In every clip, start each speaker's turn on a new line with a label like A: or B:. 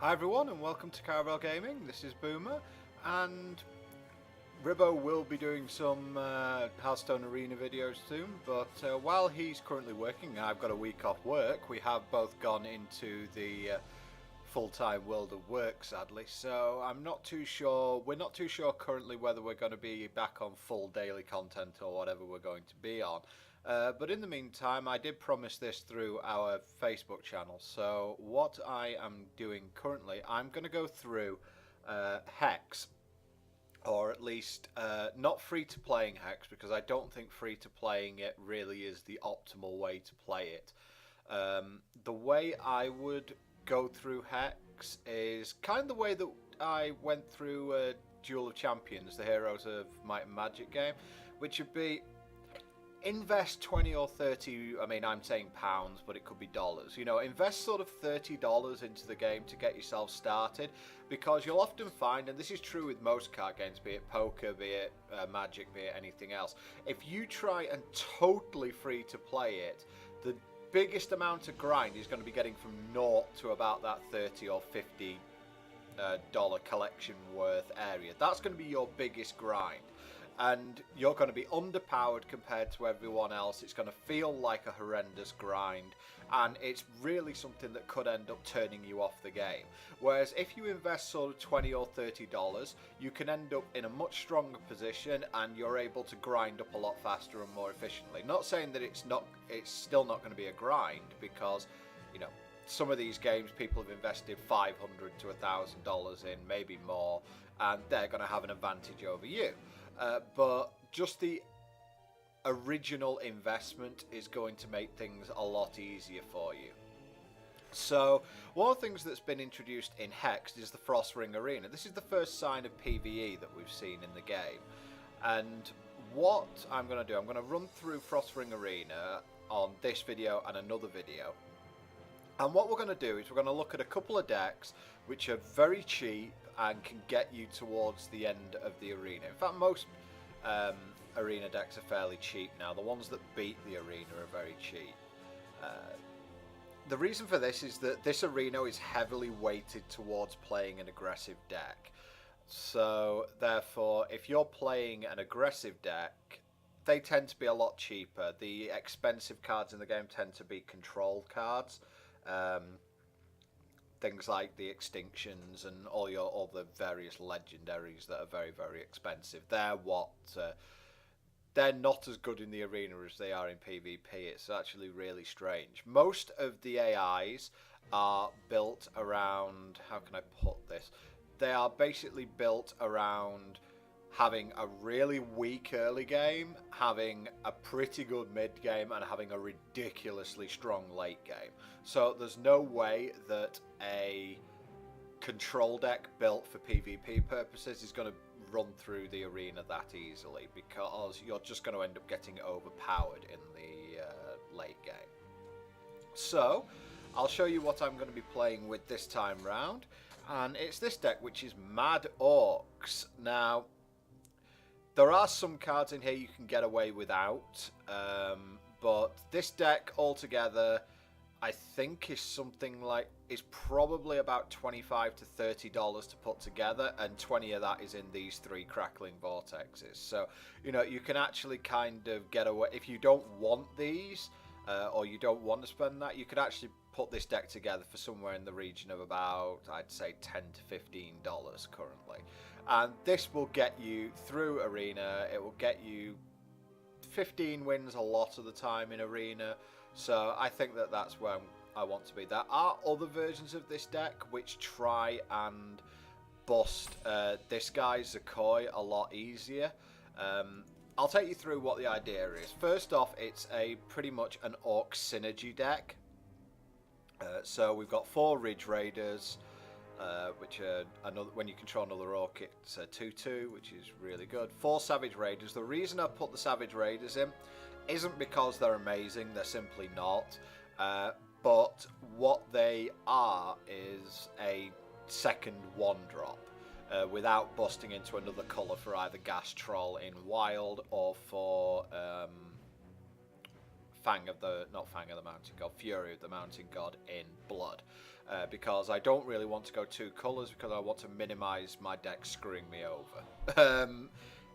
A: Hi everyone and welcome to Caravel Gaming. This is Boomer and Ribbo will be doing some Hearthstone Arena videos soon, but while he's currently working and I've got a week off work, we have both gone into the full-time world of work sadly, so I'm not too sure, we're not too sure currently whether we're going to be back on full daily content or whatever we're going to be on. But in the meantime, I did promise this through our Facebook channel. So what I am doing currently, I'm going to go through Hex, or at least not free-to-playing Hex, because I don't think free-to-playing it really is the optimal way to play it. The way I would go through Hex is kind of the way that I went through Duel of Champions, the Heroes of Might and Magic game, which would be invest 20 or 30, I mean I'm saying pounds, but it could be dollars. You know, invest sort of $30 into the game to get yourself started, because you'll often find, and this is true with most card games, be it poker, be it Magic, be it anything else, if you try and totally free to play it, the biggest amount of grind is going to be getting from naught to about that 30 or 50 dollar collection worth area. That's going to be your biggest grind. And you're going to be underpowered compared to everyone else. It's going to feel like a horrendous grind, and it's really something that could end up turning you off the game. Whereas if you invest sort of $20 or $30, you can end up in a much stronger position, and you're able to grind up a lot faster and more efficiently. Not saying that it's still not going to be a grind, because, you know, some of these games people have invested $500 to $1,000 in, maybe more, and they're going to have an advantage over you. But just the original investment is going to make things a lot easier for you. So one of the things that's been introduced in Hex is the Frost Ring Arena. This is the first sign of PvE that we've seen in the game. And what I'm going to do, I'm going to run through Frost Ring Arena on this video and another video. And what we're going to do is we're going to look at a couple of decks which are very cheap and can get you towards the end of the arena. In fact, most arena decks are fairly cheap now. The ones that beat the arena are very cheap. The reason for this is that this arena is heavily weighted towards playing an aggressive deck. So, therefore, if you're playing an aggressive deck, they tend to be a lot cheaper. The expensive cards in the game tend to be control cards. Things like the Extinctions and all the various legendaries that are very, very expensive. They're not as good in the arena as they are in PvP. It's actually really strange. Most of the AIs are built around, how can I put this? They are basically built around having a really weak early game, having a pretty good mid game, and having a ridiculously strong late game. So there's no way that a control deck built for PvP purposes is going to run through the arena that easily, because you're just going to end up getting overpowered in the late game. So I'll show you what I'm going to be playing with this time round, and it's this deck, which is Mad Orcs. Now, there are some cards in here you can get away without, but this deck altogether, I think, is something like, is probably about $25 to $30 to put together, and 20 of that is in these 3 crackling vortexes. So, you know, you can actually kind of get away, if you don't want these, or you don't want to spend that, you could actually put this deck together for somewhere in the region of about, I'd say, $10 to $15 currently. And this will get you through arena. It will get you 15 wins a lot of the time in arena. So I think that that's where I want to be. There are other versions of this deck which try and bust this guy Zakoi a lot easier. I'll take you through what the idea is. First off, it's pretty much an Orc synergy deck. So we've got 4 Ridge Raiders, which are when you control another Orc, it's a 2/2, which is really good. 4 Savage Raiders. The reason I put the Savage Raiders in isn't because they're amazing, they're simply not. But what they are is a second 1-drop, without busting into another colour for either Gas Troll in Wild or for not Fang of the Mountain God, Fury of the Mountain God in blood. Because I don't really want to go 2 colours because I want to minimise my deck screwing me over.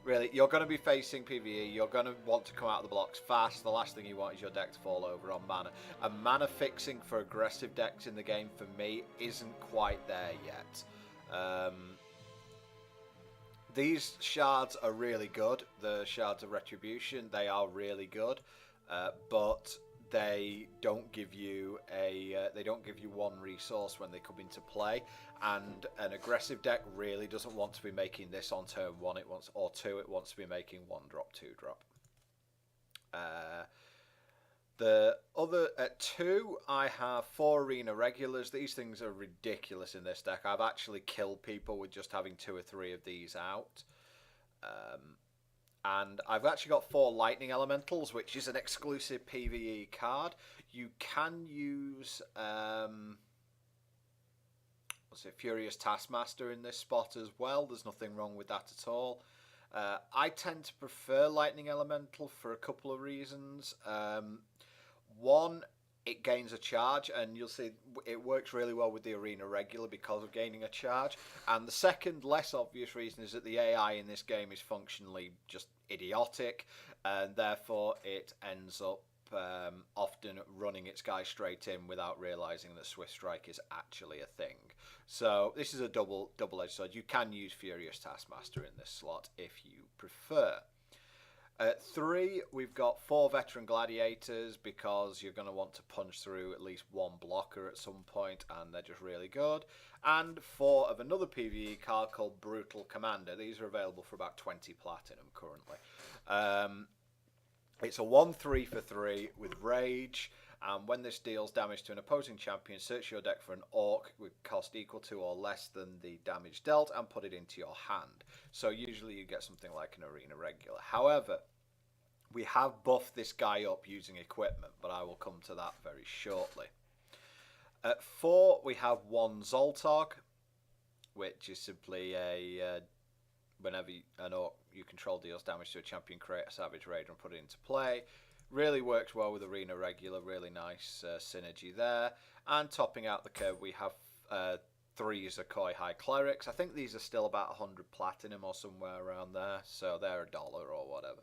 A: Really, you're going to be facing PvE, you're going to want to come out of the blocks fast. The last thing you want is your deck to fall over on mana. And mana fixing for aggressive decks in the game, for me, isn't quite there yet. These shards are really good. The shards of retribution, they are really good, but they don't give you one resource when they come into play, and an aggressive deck really doesn't want to be making this on turn 1. It wants, or 2. It wants to be making 1-drop, 2-drop. The other at 2, I have 4 arena regulars. These things are ridiculous in this deck. I've actually killed people with just having 2 or 3 of these out. And I've actually got 4 lightning elementals, which is an exclusive PvE card. You can use Furious Taskmaster in this spot as well. There's nothing wrong with that at all. I tend to prefer lightning elemental for a couple of reasons. One, it gains a charge, and you'll see it works really well with the arena regular because of gaining a charge. And the second, less obvious reason is that the AI in this game is functionally just idiotic, and therefore it ends up often running its guy straight in without realising that Swift Strike is actually a thing. So this is a double-edged sword. You can use Furious Taskmaster in this slot if you prefer. At 3, we've got 4 Veteran Gladiators because you're going to want to punch through at least 1 blocker at some point, and they're just really good. And 4 of another PvE card called Brutal Commander. These are available for about 20 platinum currently. It's a 1/3 for 3 with Rage, and when this deals damage to an opposing champion, search your deck for an orc with cost equal to or less than the damage dealt and put it into your hand. So usually you get something like an arena regular. However, we have buffed this guy up using equipment, but I will come to that very shortly. At 4, we have 1 Zoltog, which is simply a whenever an orc you control deals damage to a champion, create a Savage Raider and put it into play. Really works well with arena regular, really nice synergy there. And topping out the curve, we have 3 Zakoi High Clerics. I think these are still about 100 platinum or somewhere around there, so they're $1 or whatever.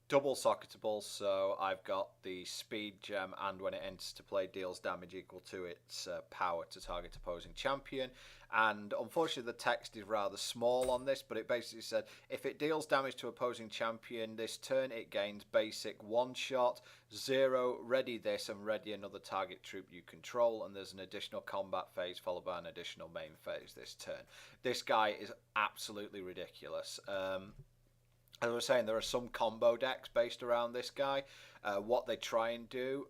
A: Double socketable, so I've got the speed gem, and when it enters to play deals damage equal to its power to target opposing champion. And unfortunately the text is rather small on this, but it basically said if it deals damage to opposing champion this turn, it gains basic 1 shot, 0, ready this and ready another target troop you control, and there's an additional combat phase followed by an additional main phase this turn. This guy is absolutely ridiculous. As I was saying, there are some combo decks based around this guy. What they try and do,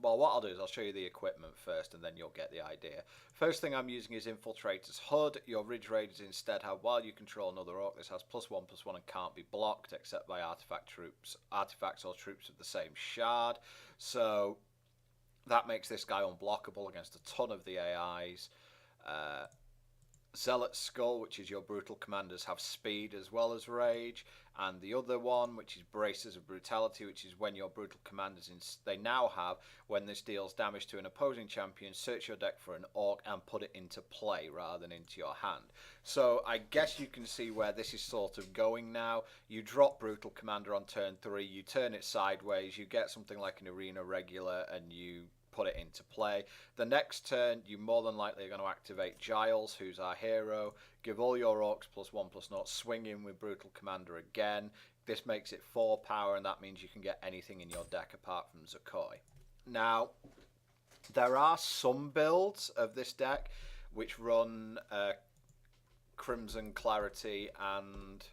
A: well, what I'll do is I'll show you the equipment first, and then you'll get the idea. First thing I'm using is Infiltrator's HUD. Your Ridge Raiders instead have, while you control another orc, this has +1/+1 and can't be blocked except by artifacts or troops of the same shard. So that makes this guy unblockable against a ton of the AIs. Zealot Skull, which is your brutal commanders, have speed as well as rage, and the other one, which is Braces of Brutality, which is when your brutal commanders they now have, when this deals damage to an opposing champion, search your deck for an orc and put it into play rather than into your hand. So I guess you can see where this is sort of going now. You drop brutal commander on turn 3, you turn it sideways, you get something like an arena regular, and you put it into play. The next turn, you more than likely are going to activate Giles, who's our hero. Give all your orcs +1/+0, swing in with Brutal Commander again. This makes it 4 power, and that means you can get anything in your deck apart from Zakoi. Now, there are some builds of this deck which run Crimson Clarity and...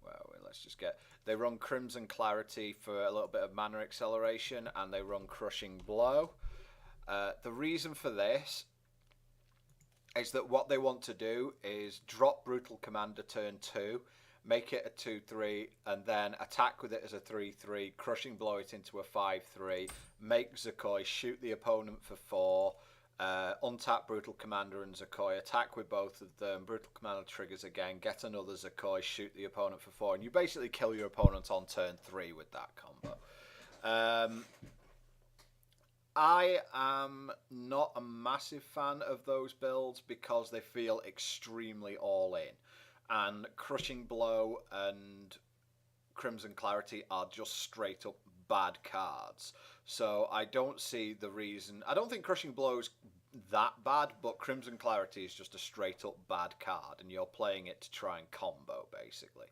A: well, let's just get... they run Crimson Clarity for a little bit of mana acceleration, and they run Crushing Blow. The reason for this is that what they want to do is drop Brutal Commander turn 2, make it a 2/3, and then attack with it as a 3/3, Crushing Blow it into a 5/3, make Zakoi, shoot the opponent for 4, untap Brutal Commander and Zakoi, attack with both of them, Brutal Commander triggers again, get another Zakoi, shoot the opponent for 4, and you basically kill your opponent on turn 3 with that combo. I am not a massive fan of those builds because they feel extremely all in. And Crushing Blow and Crimson Clarity are just straight up bad cards. So I don't see the reason. I don't think Crushing Blow's that bad, but Crimson Clarity is just a straight up bad card, and you're playing it to try and combo basically.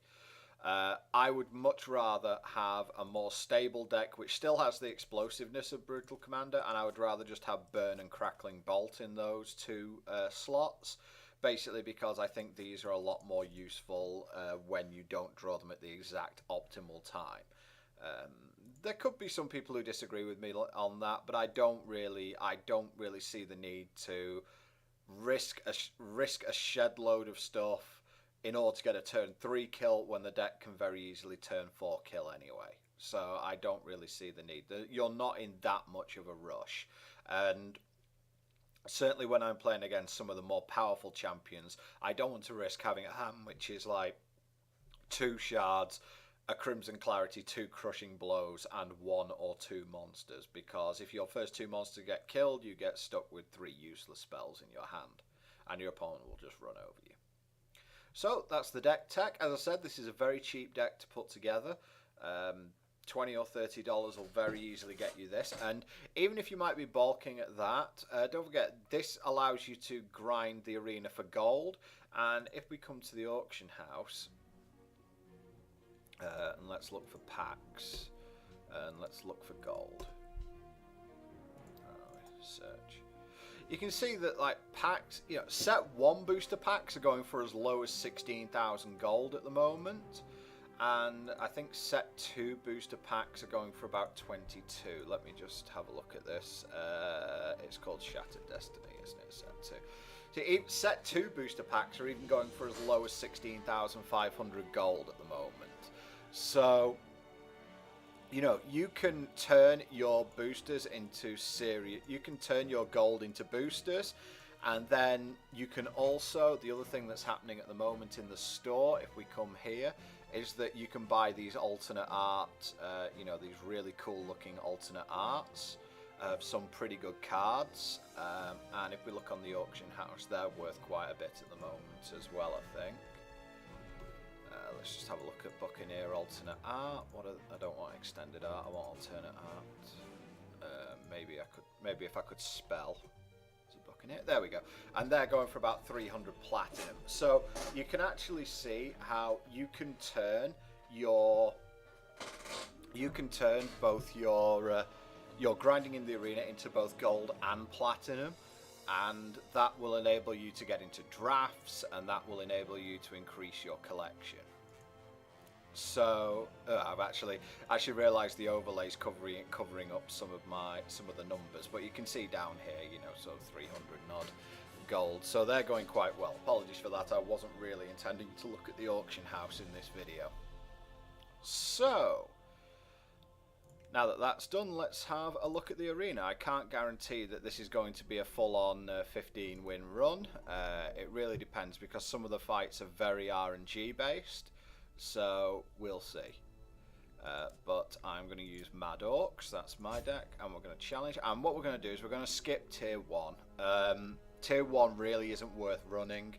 A: I would much rather have a more stable deck which still has the explosiveness of Brutal Commander, and I would rather just have Burn and Crackling Bolt in those two slots, basically because I think these are a lot more useful when you don't draw them at the exact optimal time. There could be some people who disagree with me on that, but I don't really see the need to risk a shed load of stuff in order to get a turn 3 kill when the deck can very easily turn 4 kill anyway. So I don't really see the need. You're not in that much of a rush. And certainly when I'm playing against some of the more powerful champions, I don't want to risk having a hand which is like 2 shards, a Crimson Clarity, 2 Crushing Blows, and 1 or 2 monsters. Because if your first 2 monsters get killed, you get stuck with 3 useless spells in your hand. And your opponent will just run over you. So that's the deck tech. As I said, this is a very cheap deck to put together. $20 or $30 will very easily get you this. And even if you might be balking at that, don't forget, this allows you to grind the arena for gold. And if we come to the auction house, and let's look for packs, and let's look for gold. Search. You can see that like packs, set 1 booster packs are going for as low as 16,000 gold at the moment, and I think set 2 booster packs are going for about 22. Let me just have a look at this. It's called Shattered Destiny, isn't it? Set 2. So set 2 booster packs are even going for as low as 16,500 gold at the moment. So you can turn your boosters into serious. You can turn your gold into boosters, and then you can also. The other thing that's happening at the moment in the store, if we come here, is that you can buy these alternate art. These really cool-looking alternate arts of some pretty good cards. And if we look on the auction house, they're worth quite a bit at the moment as well, I think. Let's just have a look at Buccaneer alternate art. I don't want extended art. I want alternate art. Maybe if I could spell. Is it Buccaneer? There we go. And they're going for about 300 platinum. So you can actually see how you can turn both your grinding in the arena into both gold and platinum. And that will enable you to get into drafts, and that will enable you to increase your collection. So I've actually realised the overlays covering up some of the numbers, but you can see down here, sort of 300 odd gold. So they're going quite well. Apologies for that. I wasn't really intending to look at the auction house in this video. So now that that's done, let's have a look at the arena. I can't guarantee that this is going to be a full-on 15-win run. It really depends because some of the fights are very RNG based. So we'll see. But I'm going to use Mad Orcs. That's my deck, and we're going to challenge. And what we're going to do is we're going to skip Tier 1. Tier 1 really isn't worth running.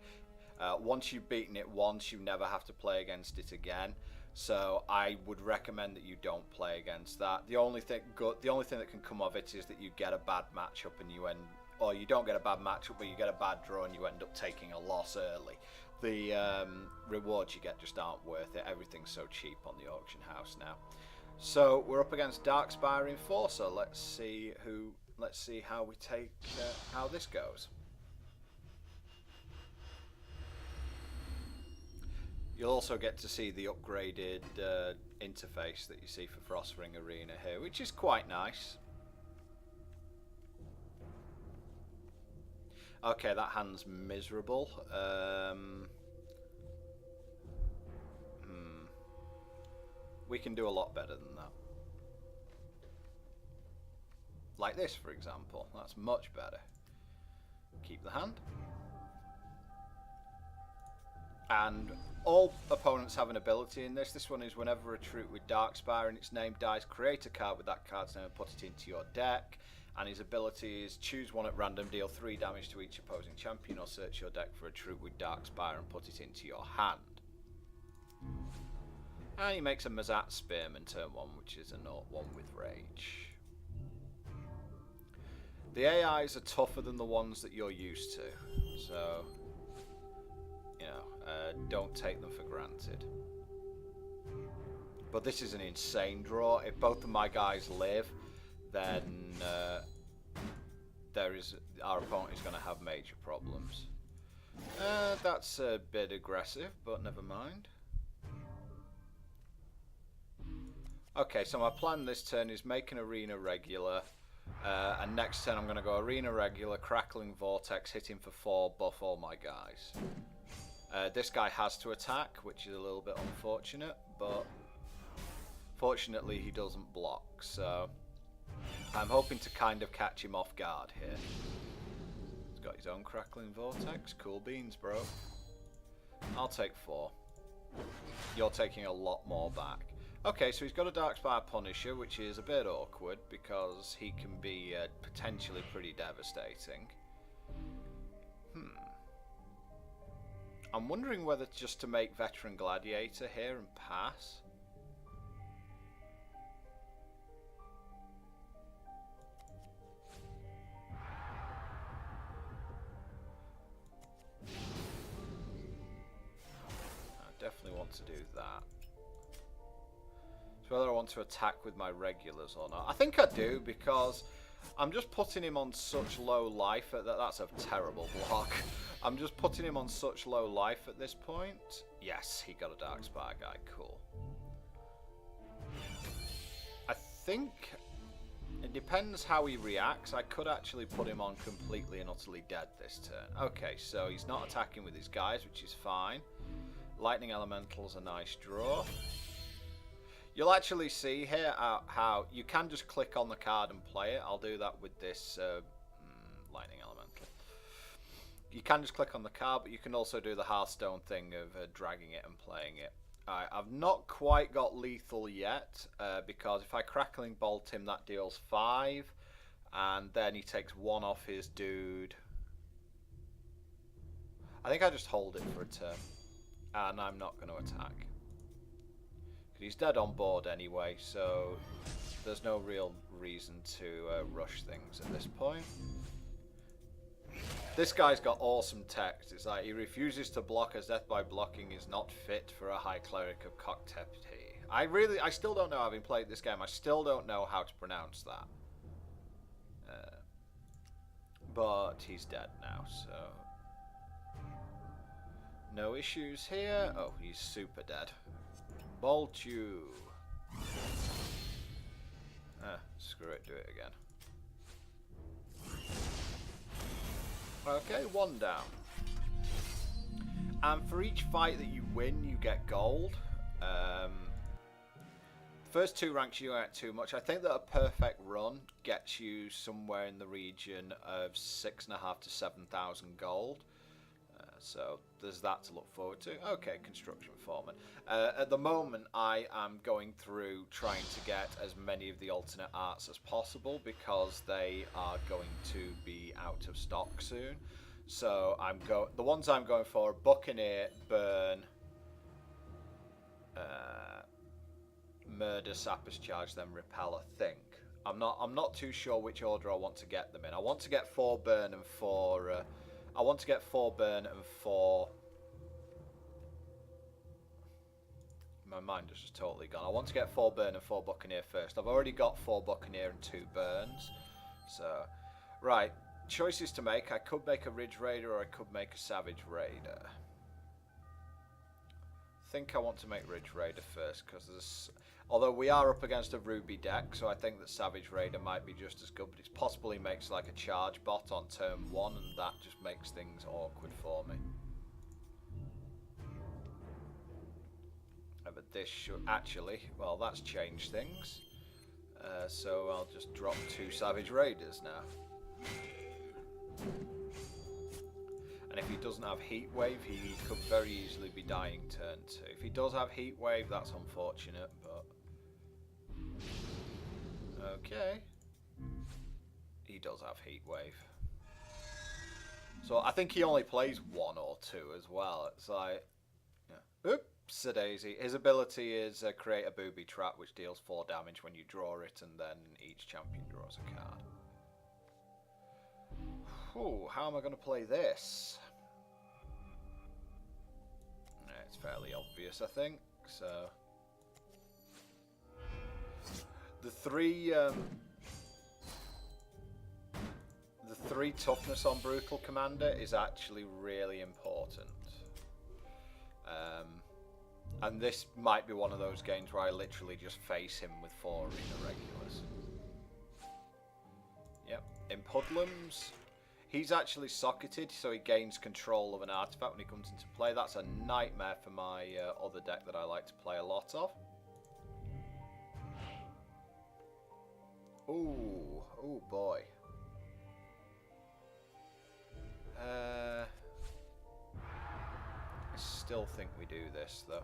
A: Once you've beaten it once, you never have to play against it again. So I would recommend that you don't play against that. The only thing that can come of it is that you get a bad matchup and or you don't get a bad matchup, but you get a bad draw and you end up taking a loss early. The rewards you get just aren't worth it. Everything's so cheap on the auction house now. So we're up against Darkspire Enforcer. Let's see how how this goes. You'll also get to see the upgraded interface that you see for Frostring Arena here, which is quite nice. Okay, that hand's miserable. We can do a lot better than that. Like this, for example. That's much better. Keep the hand. And all opponents have an ability in this. This one is whenever a troop with Darkspire in its name dies, create a card with that card's name and put it into your deck. And his ability is choose one at random, deal 3 damage to each opposing champion, or search your deck for a troop with Darkspire and put it into your hand. And he makes a Mazat Spearman turn 1, which is a 0-1 with Rage. The AIs are tougher than the ones that you're used to, so, you know, don't take them for granted. But this is an insane draw. If both of my guys live, then our opponent is going to have major problems. That's a bit aggressive, but never mind. Okay, so my plan this turn is make an Arena Regular, and next turn I'm going to go Arena Regular, Crackling Vortex, hit him for 4, buff all my guys. This guy has to attack, which is a little bit unfortunate, but fortunately he doesn't block, so I'm hoping to kind of catch him off guard here. He's got his own Crackling Vortex. Cool beans, bro. I'll take 4. You're taking a lot more back. Okay, so he's got a Darkspire Punisher, which is a bit awkward because he can be potentially pretty devastating. I'm wondering whether just to make Veteran Gladiator here and pass. Definitely want to do that. So whether I want to attack with my regulars or not. I think I do, because I'm just putting him on such low life. That's a terrible block. I'm just putting him on such low life at this point. Yes, he got a Darkspire guy. Cool. I think it depends how he reacts. I could actually put him on completely and utterly dead this turn. Okay, so he's not attacking with his guys, which is fine. Lightning Elemental's a nice draw. You'll actually see here how you can just click on the card and play it. I'll do that with this Lightning Elemental. You can just click on the card, but you can also do the Hearthstone thing of dragging it and playing it. I've not quite got lethal yet, because if I Crackling Bolt him, that deals 5, and then he takes 1 off his dude. I think I just hold it for a turn, and I'm not going to attack. He's dead on board anyway, so there's no real reason to rush things at this point. This guy's got awesome text. It's like, he refuses to block as death by blocking is not fit for a High Cleric of Cocktepi. I still don't know, having played this game, I still don't know how to pronounce that. But he's dead now, so no issues here. Oh, he's super dead. Bolt you. Screw it, do it again. Okay, 1 down. And for each fight that you win, you get gold. First 2 ranks you don't get too much. I think that a perfect run gets you somewhere in the region of 6,500 to 7,000 gold. So there's that to look forward to. Okay, Construction Foreman. At the moment, I am going through trying to get as many of the alternate arts as possible because they are going to be out of stock soon. So the ones I'm going for are Buccaneer, Burn, Murder, Sapper's Charge, then Repel, I think. I'm not too sure which order I want to get them in. I want to get 4 Burn and 4... I want to get 4 Burn and 4... My mind is just totally gone. I want to get 4 Burn and 4 Buccaneer first. I've already got 4 Buccaneer and 2 Burns. So, right. Choices to make. I could make a Ridge Raider or I could make a Savage Raider. I think I want to make Ridge Raider first because there's... Although we are up against a Ruby deck, so I think that Savage Raider might be just as good, but it possibly makes like a charge bot on turn 1, and that just makes things awkward for me. But this should actually, well, that's changed things. So I'll just drop 2 Savage Raiders now. And if he doesn't have Heat Wave, he could very easily be dying turn 2. If he does have Heat Wave, that's unfortunate, but... Okay. He does have Heat Wave. So I think he only plays 1 or 2 as well. It's like... Yeah. Oops-a-daisy. His ability is create a booby trap, which deals 4 damage when you draw it, and then each champion draws a card. Ooh, how am I going to play this? It's fairly obvious, I think. So the three toughness on Brutal Commander is actually really important. And this might be one of those games where I literally just face him with 4 arena regulars. Yep, in Pudlums. He's actually socketed, so he gains control of an artifact when he comes into play. That's a nightmare for my other deck that I like to play a lot of. Ooh, oh boy. I still think we do this, though.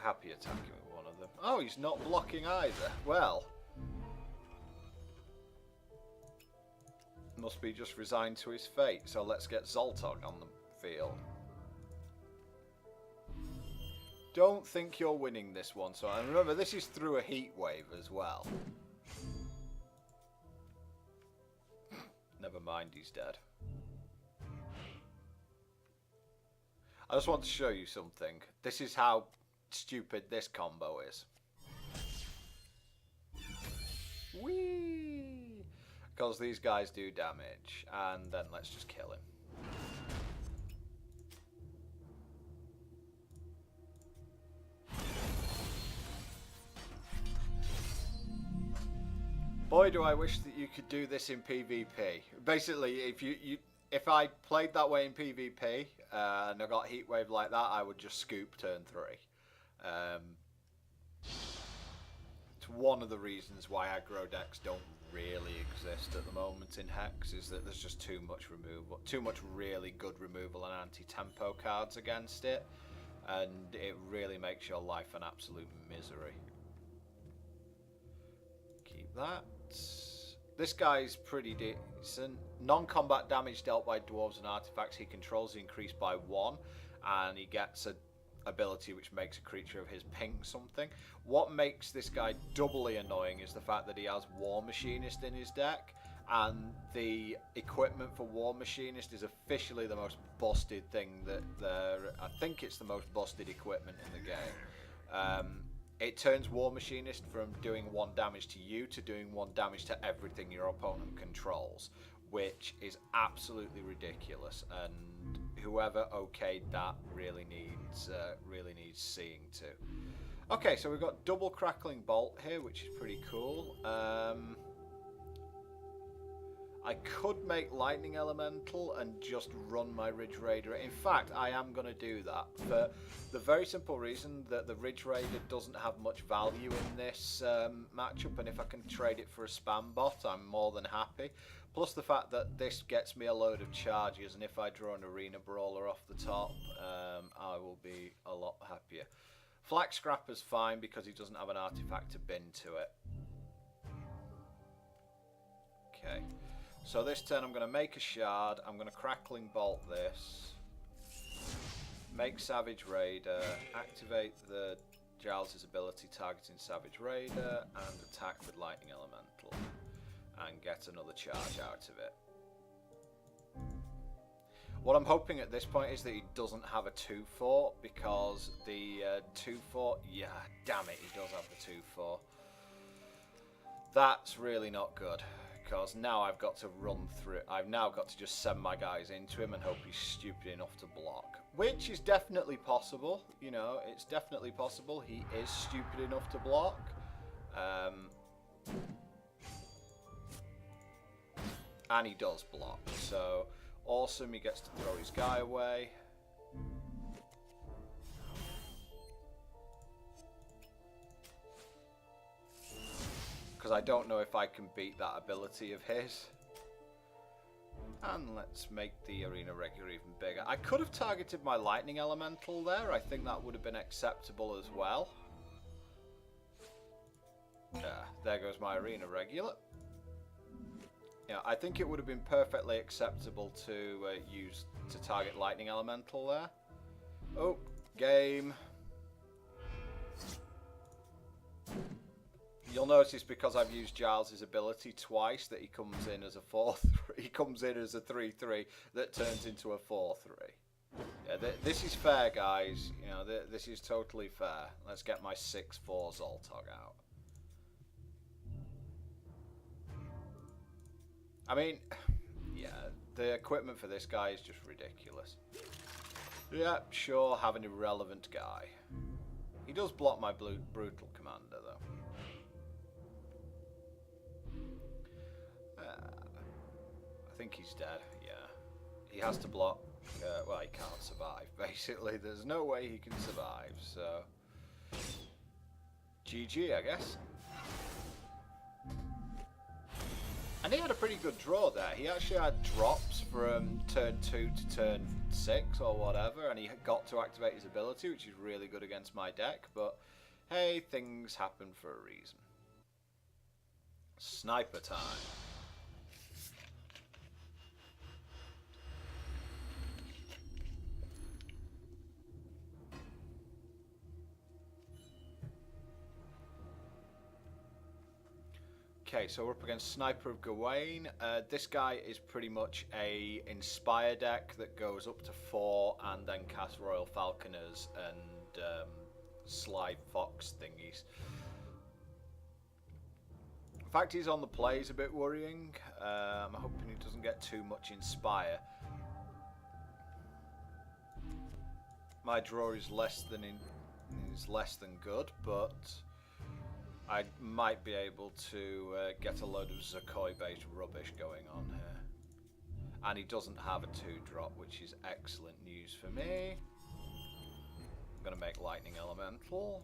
A: Happy attacking with one of them. Oh, he's not blocking either. Well, must be just resigned to his fate. So let's get Zoltog on the field. Don't think you're winning this one. So and remember, this is through a heat wave as well. Never mind, he's dead. I just want to show you something. This is how stupid this combo is. Whee! Because these guys do damage, and then let's just kill him. Boy, do I wish that you could do this in PvP. Basically, if I played that way in PvP and I got heat wave like that, I would just scoop turn 3. It's one of the reasons why aggro decks don't really exist at the moment in Hex, is that there's just too much removal, too much really good removal and anti-tempo cards against it, and it really makes your life an absolute misery. Keep that. This guy's pretty decent. Non-combat damage dealt by dwarves and artifacts he controls increased by 1, and he gets a ability which makes a creature of his ping something. What makes this guy doubly annoying is the fact that he has War Machinist in his deck, and the equipment for War Machinist is officially the most busted thing that there. I think it's the most busted equipment in the game. It turns War Machinist from doing 1 damage to you to doing 1 damage to everything your opponent controls, which is absolutely ridiculous, and whoever okayed that really needs seeing to. Okay, so we've got double crackling bolt here, which is pretty cool. I could make lightning elemental and just run my Ridge Raider. In fact, I am going to do that for the very simple reason that the Ridge Raider doesn't have much value in this matchup, and if I can trade it for a spam bot, I'm more than happy. Plus the fact that this gets me a load of charges, and if I draw an Arena Brawler off the top, I will be a lot happier. Flak Scrapper's fine because he doesn't have an artifact to bin to it. Okay. So this turn I'm going to make a shard, I'm going to crackling bolt this, make Savage Raider, activate the Giles' ability targeting Savage Raider, and attack with Lightning Elemental, and get another charge out of it. What I'm hoping at this point is that he doesn't have a 2-4, because the 2-4, yeah, damn it, he does have the 2-4. That's really not good. Because now I've got to run through. I've now got to just send my guys into him and hope he's stupid enough to block. Which is definitely possible. You know, it's definitely possible. He is stupid enough to block. And he does block. So, awesome. He gets to throw his guy away. because I don't know if I can beat that ability of his. And let's make the arena regular even bigger. I could have targeted my lightning elemental there. I think that would have been acceptable as well. There goes my arena regular. Yeah, I think it would have been perfectly acceptable to target lightning elemental there. Oh, game. You'll notice because I've used Giles's ability twice that he comes in as a 4-3. He comes in as a 3-3 that turns into a 4-3. Yeah, this is fair, guys. You know, this is totally fair. Let's get my 6-4 Zoltog out. I mean, yeah, the equipment for this guy is just ridiculous. Yeah, sure, have an irrelevant guy. He does block my brutal commander, though. I think he's dead, yeah. He has to block. Well, he can't survive, basically. There's no way he can survive, so... GG, I guess. And he had a pretty good draw there. He actually had drops from turn 2 to turn 6 or whatever, and he got to activate his ability, which is really good against my deck, but hey, things happen for a reason. Sniper time. Okay, so we're up against Sniper of Gawain. This guy is pretty much a Inspire deck that goes up to 4 and then casts Royal Falconers and Sly Fox thingies. The fact he's on the play is a bit worrying. I'm hoping he doesn't get too much Inspire. My draw is less than good, but I might be able to get a load of Zakoi-based rubbish going on here. And he doesn't have a 2-drop, which is excellent news for me. I'm going to make Lightning Elemental.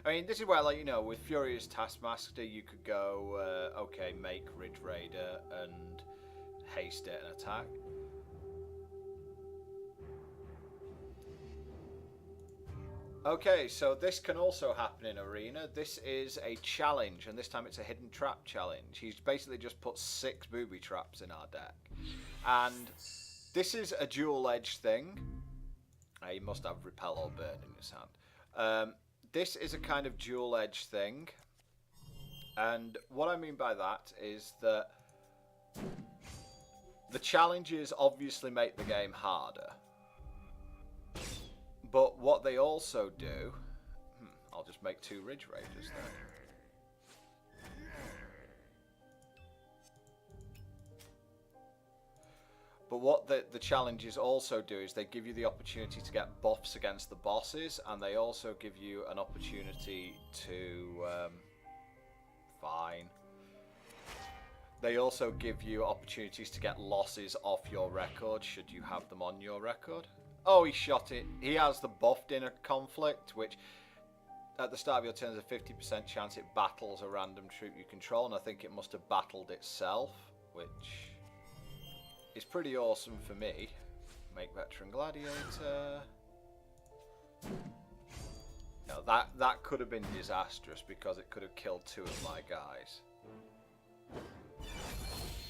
A: I mean, this is where, like, you know, with Furious Taskmaster, you could go, okay, make Ridge Raider and haste it and attack. Okay, so this can also happen in Arena. This is a challenge, and this time it's a hidden trap challenge. He's basically just put 6 booby traps in our deck. And this is a dual-edged thing. He must have Repel or Burn in his hand. This is a kind of dual-edged thing. And what I mean by that is that the challenges obviously make the game harder. But what they also do... I'll just make 2 Ridge Raiders then. But what the challenges also do is they give you the opportunity to get buffs against the bosses, and they also give you an opportunity to... fine. They also give you opportunities to get losses off your record, should you have them on your record. Oh, he shot it. He has the buffed inner conflict, which at the start of your turn has a 50% chance it battles a random troop you control, and I think it must have battled itself, which is pretty awesome for me. Make Veteran Gladiator. No, that could have been disastrous because it could have killed 2 of my guys.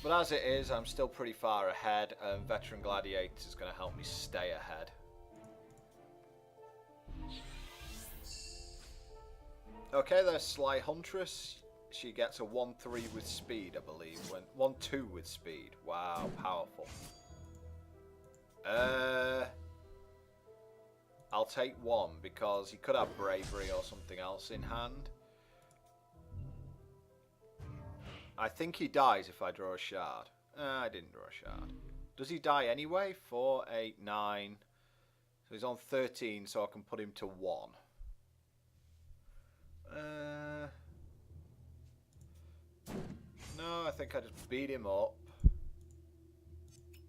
A: But as it is, I'm still pretty far ahead, and Veteran Gladiator is going to help me stay ahead. Okay, there's Sly Huntress. She gets a 1-3 with speed, I believe. 1-2 with speed. Wow, powerful. I'll take 1 because he could have Bravery or something else in hand. I think he dies if I draw a shard. I didn't draw a shard. Does he die anyway? 4, 8, 9. So he's on 13, so I can put him to 1. No, I think I just beat him up.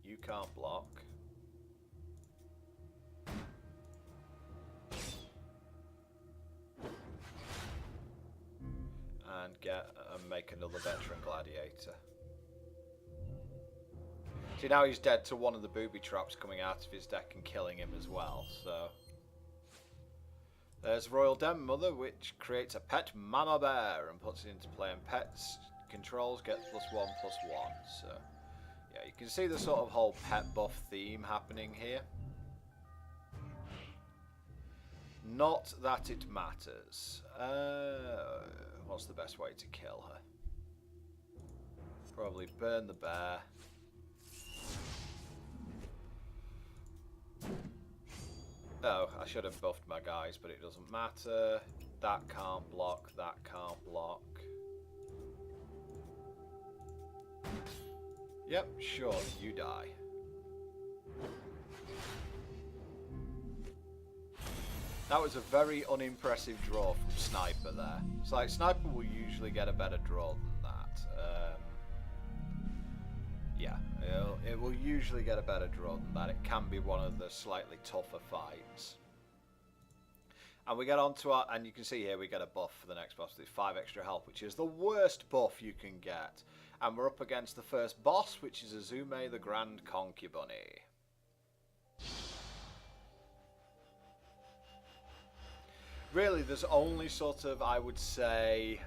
A: You can't block. get and make another veteran gladiator. See, now he's dead to one of the booby traps coming out of his deck and killing him as well, so... There's Royal Den Mother, which creates a pet mama bear and puts it into play, and pets controls get +1/+1, so... Yeah, you can see the sort of whole pet buff theme happening here. Not that it matters. What's the best way to kill her? Probably burn the bear. Oh, I should have buffed my guys, but it doesn't matter. That can't block, that can't block. Yep, sure, you die. That was a very unimpressive draw from Sniper there. It's like, Sniper will usually get a better draw than that. Yeah, it will usually get a better draw than that. It can be one of the slightly tougher fights. And we get on to our, and you can see here we get a buff for the next boss with 5 extra health, which is the worst buff you can get. And we're up against the first boss, which is Azume the Grand Concubunny. Really, there's only sort of, I would say,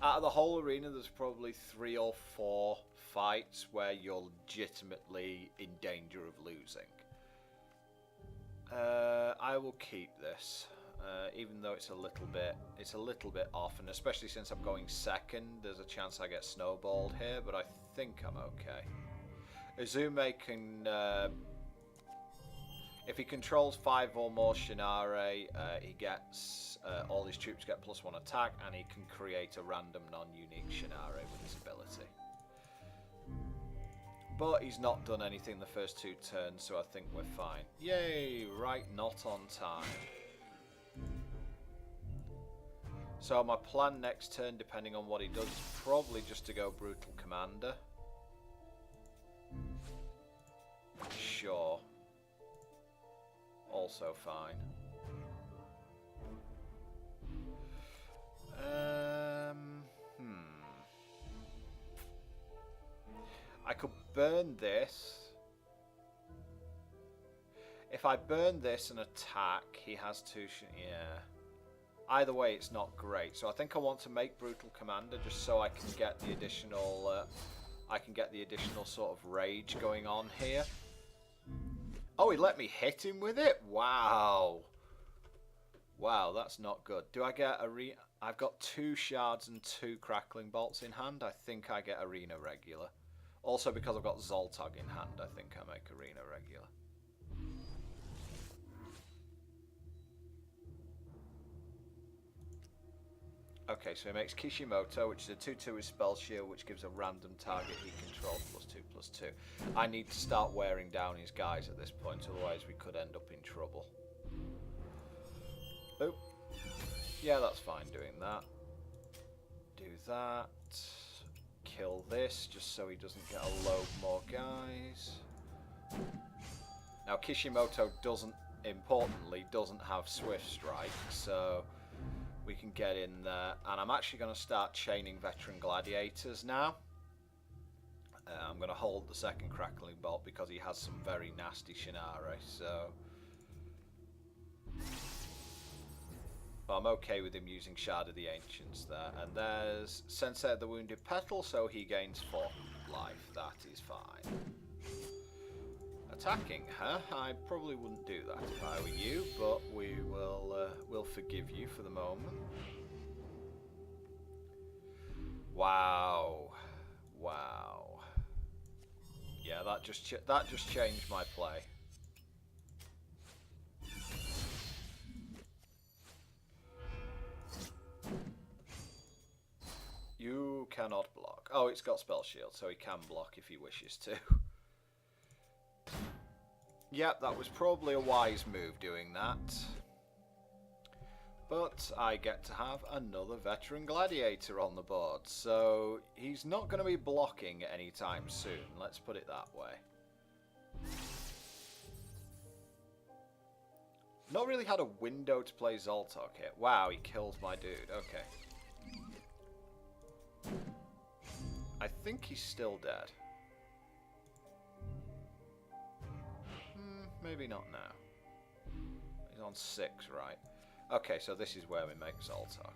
A: out of the whole arena, there's probably 3 or 4 fights where you're legitimately in danger of losing. I will keep this, even though it's a little bit off, and especially since I'm going second, there's a chance I get snowballed here, but I think I'm okay. Azume can, if he controls 5 or more Shinare, he gets all his troops get +1 attack, and he can create a random non-unique Shinare with his ability. But he's not done anything the first 2 turns, so I think we're fine. Yay! Right, not on time. So my plan next turn, depending on what he does, is probably just to go Brutal Commander. Sure. Also fine. I could burn this. If I burn this and attack, he has 2. Yeah. Either way, it's not great. So I think I want to make Brutal Commander just so I can get the additional. I can get the additional sort of rage going on here. Oh, he let me hit him with it? Wow. Wow, that's not good. Do I get I've got 2 shards and 2 crackling bolts in hand. I think I get arena regular. Also, because I've got Zoltag in hand, I think I make arena regular. Okay, so he makes Kishimoto, which is a 2/2 with Spell Shield, which gives a random target he controls +2/+2. I need to start wearing down his guys at this point, otherwise we could end up in trouble. Oh. Yeah, that's fine doing that. Do that. Kill this, just so he doesn't get a load more guys. Now, Kishimoto importantly doesn't have Swift Strike, so we can get in there. And I'm actually going to start chaining Veteran Gladiators now. I'm going to hold the second Crackling Bolt because he has some very nasty Shinare, so... But I'm okay with him using Shard of the Ancients there. And there's Sensei of the Wounded Petal, so he gains 4 life. That is fine. Attacking, huh? I probably wouldn't do that if I were you, but we will we'll forgive you for the moment. Wow. Wow. Yeah, that just changed my play. You cannot block. Oh, it's got Spell Shield, so he can block if he wishes to. Yep, that was probably a wise move doing that. But I get to have another Veteran Gladiator on the board, so he's not going to be blocking anytime soon, let's put it that way. Not really had a window to play Zoltok here. Wow, he kills my dude, okay. I think he's still dead. Maybe not now. He's on 6, right? Okay, so this is where we make Zoltar.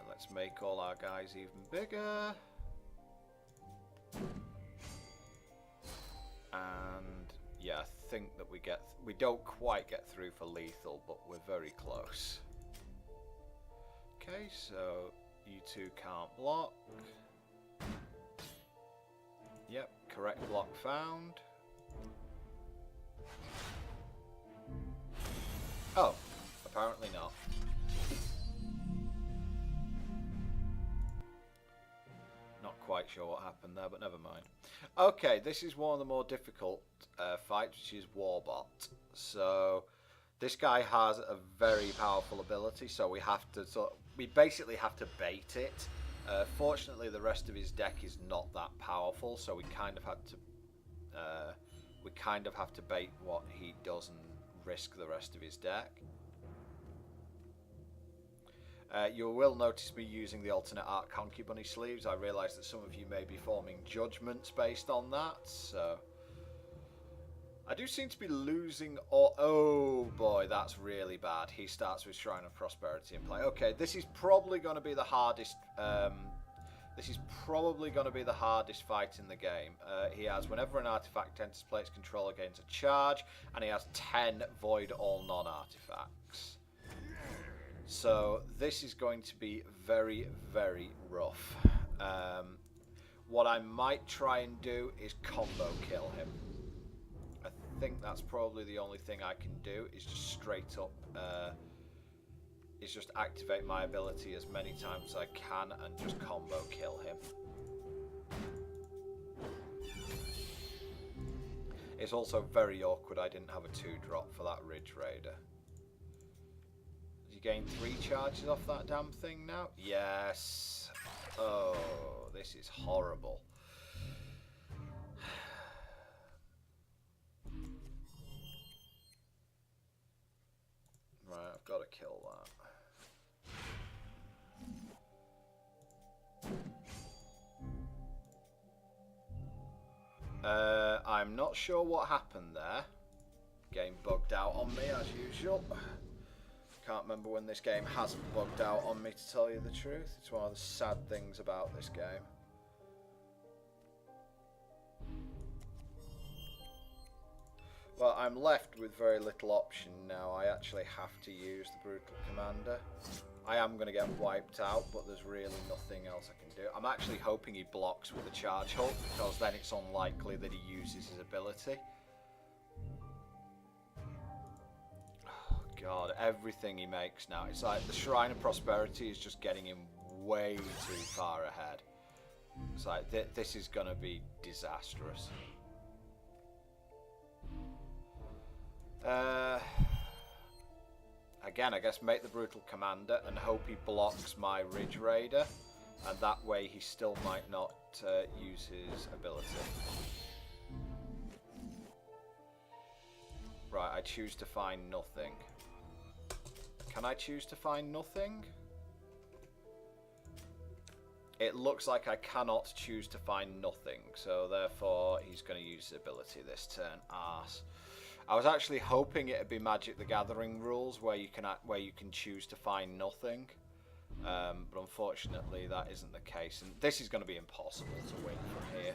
A: Let's make all our guys even bigger. And yeah, I think that we don't quite get through for lethal, but we're very close. Okay, so you two can't block. Yep, correct block found. Oh, apparently not. Not quite sure what happened there, but never mind. Okay, this is one of the more difficult fights, which is Warbot. So this guy has a very powerful ability, so we basically have to bait it. Fortunately, the rest of his deck is not that powerful, so we kind of have to bait what he does and risk the rest of his deck. You will notice me using the alternate art Conky Bunny sleeves. I realise that some of you may be forming judgments based on that, so I do seem to be losing. Oh boy, that's really bad. He starts with Shrine of Prosperity in play. Okay, this is probably going to be the hardest. This is probably going to be the hardest fight in the game. He has, whenever an artifact enters play, its controller gains a charge, and he has 10 void all non-artifacts. So this is going to be very, very rough. What I might try and do is combo kill him. I think that's probably the only thing I can do, is just straight up is just activate my ability as many times as I can and just combo kill him. It's also very awkward I didn't have a 2-drop for that Ridge Raider. Does he gain 3 charges off that damn thing now? Yes. Oh, this is horrible. Right, I've got to kill that. I'm not sure what happened there. Game bugged out on me as usual. Can't remember when this game hasn't bugged out on me, to tell you the truth. It's one of the sad things about this game. Well, I'm left with very little option now. I actually have to use the Brutal Commander. I am going to get wiped out, but there's really nothing else I can do. I'm actually hoping he blocks with the Charge Hulk, because then it's unlikely that he uses his ability. Oh God, everything he makes now. It's like the Shrine of Prosperity is just getting him way too far ahead. It's like, this is going to be disastrous. Again, I guess make the Brutal Commander and hope he blocks my Ridge Raider, and that way he still might not use his ability. Right, I choose to find nothing. Can I choose to find nothing? It looks like I cannot choose to find nothing, so therefore he's going to use his ability this turn. Arse. I was actually hoping it'd be Magic the Gathering rules where you can choose to find nothing, but unfortunately that isn't the case. And this is going to be impossible to win from here.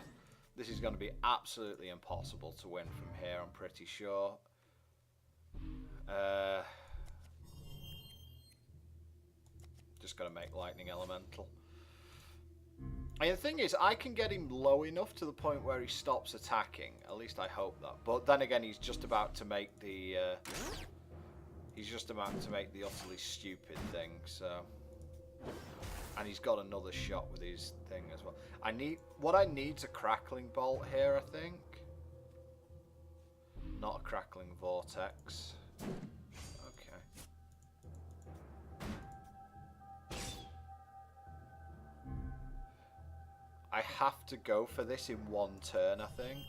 A: This is going to be absolutely impossible to win from here, I'm pretty sure. Just going to make Lightning Elemental. And the thing is, I can get him low enough to the point where he stops attacking. At least I hope that. But then again, he's just about to make the utterly stupid thing. So, and he's got another shot with his thing as well. What I need's a Crackling Bolt here, I think. Not a Crackling Vortex. I have to go for this in one turn, I think.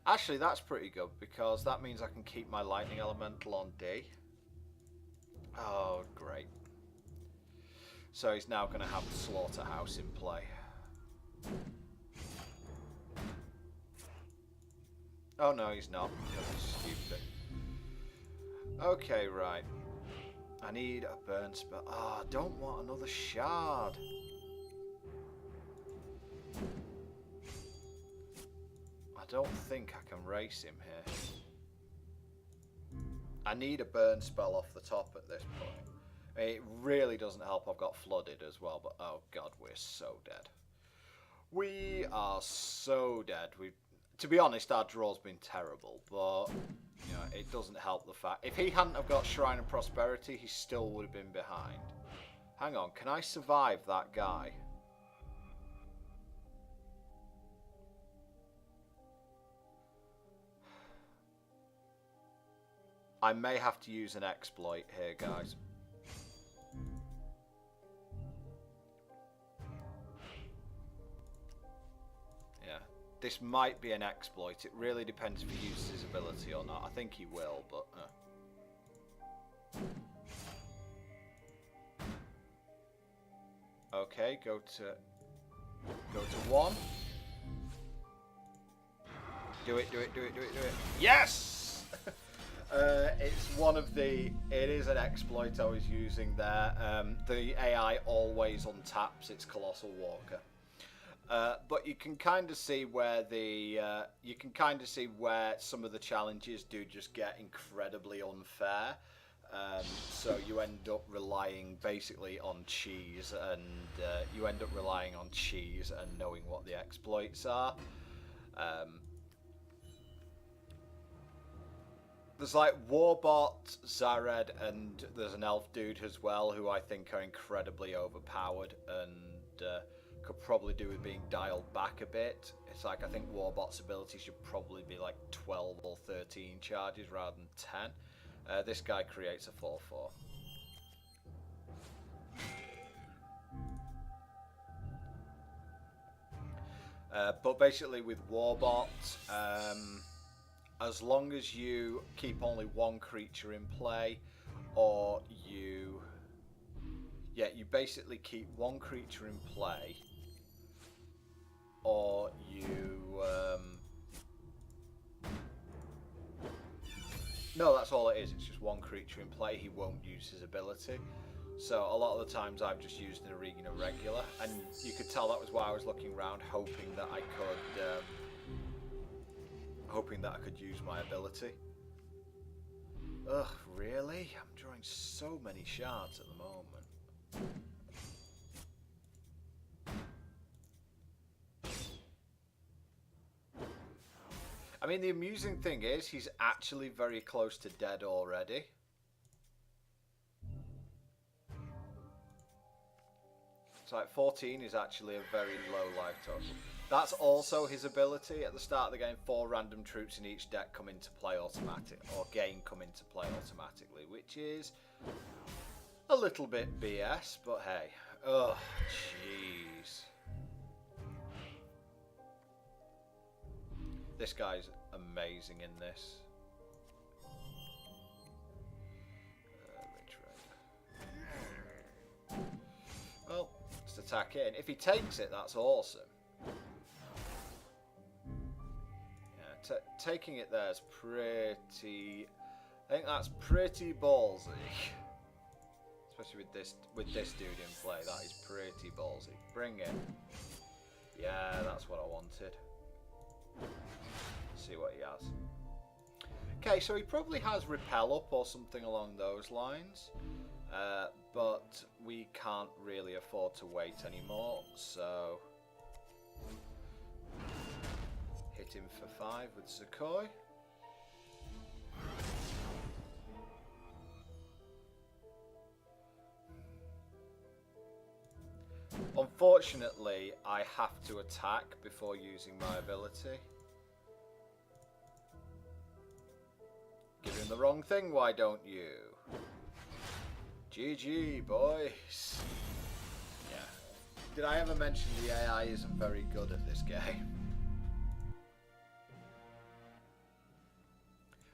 A: Actually, that's pretty good, because that means I can keep my Lightning Elemental on D. Oh, great. So he's now going to have the slaughterhouse in play. Oh no, he's not. He's stupid. Okay, right. I need a burn spell. Oh, I don't want another shard. I don't think I can race him here. I need a burn spell off the top at this point. It really doesn't help I've got flooded as well, but oh god, we're so dead. We are so dead. To be honest, our draw's been terrible, but you know, it doesn't help the fact. If he hadn't have got Shrine of Prosperity, he still would have been behind. Hang on, can I survive that guy? I may have to use an exploit here, guys. Yeah, this might be an exploit. It really depends if he uses his ability or not. I think he will, but... Okay, go to 1. Do it. Yes! It's one of the... It is an exploit I was using there. The AI always untaps its Colossal Walker. But you can kind of see where some of the challenges do just get incredibly unfair. So you end up relying basically on cheese, and knowing what the exploits are. There's like Warbot, Zared, and there's an elf dude as well who I think are incredibly overpowered and could probably do with being dialed back a bit. It's like I think Warbot's ability should probably be like 12 or 13 charges rather than 10. This guy creates a 4/4. But basically with Warbot, as long as you keep only one creature in play, or you basically keep one creature in play, or you no, that's all it is. It's just one creature in play. He won't use his ability. So a lot of the times I've just used an arena regular, and you could tell that was why I was looking around, hoping that I could use my ability. Ugh, really? I'm drawing so many shards at the moment. I mean, the amusing thing is, he's actually very close to dead already. It's like 14 is actually a very low life total. That's also his ability. At the start of the game, 4 random troops in each deck come into play automatically, or come into play automatically, which is a little bit BS, but hey. Oh, jeez. This guy's amazing in this. Well, just attack in. If he takes it, that's awesome. Yeah, taking it there is pretty... I think that's pretty ballsy. Especially with this dude in play, that is pretty ballsy. Bring it. Yeah, that's what I wanted. See what he has. Okay, so he probably has repel up or something along those lines, but we can't really afford to wait anymore, so hit him for 5 with Zakoi. Unfortunately, I have to attack before using my ability. Give him the wrong thing, why don't you? GG, boys. Yeah. Did I ever mention the AI isn't very good at this game?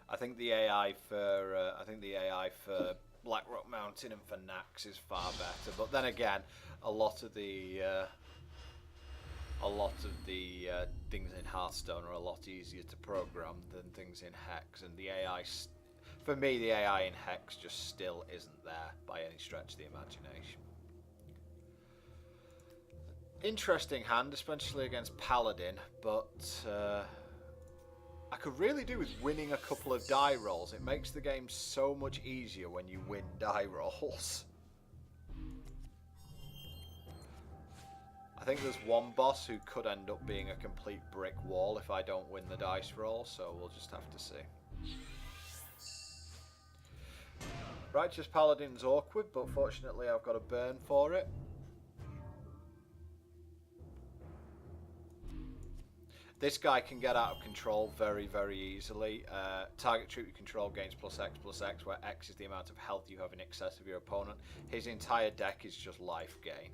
A: I think the AI for Blackrock Mountain and for Nax is far better. But then again, a lot of the things in Hearthstone are a lot easier to program than things in Hex, and the AI, for me, the AI in Hex just still isn't there by any stretch of the imagination. Interesting hand, especially against Paladin, but I could really do with winning a couple of die rolls. It makes the game so much easier when you win die rolls. I think there's one boss who could end up being a complete brick wall if I don't win the dice roll, so we'll just have to see. Righteous Paladin's awkward, but fortunately I've got a burn for it. This guy can get out of control very, very easily. Target troop you control gains +X/+X, where X is the amount of health you have in excess of your opponent. His entire deck is just life gain.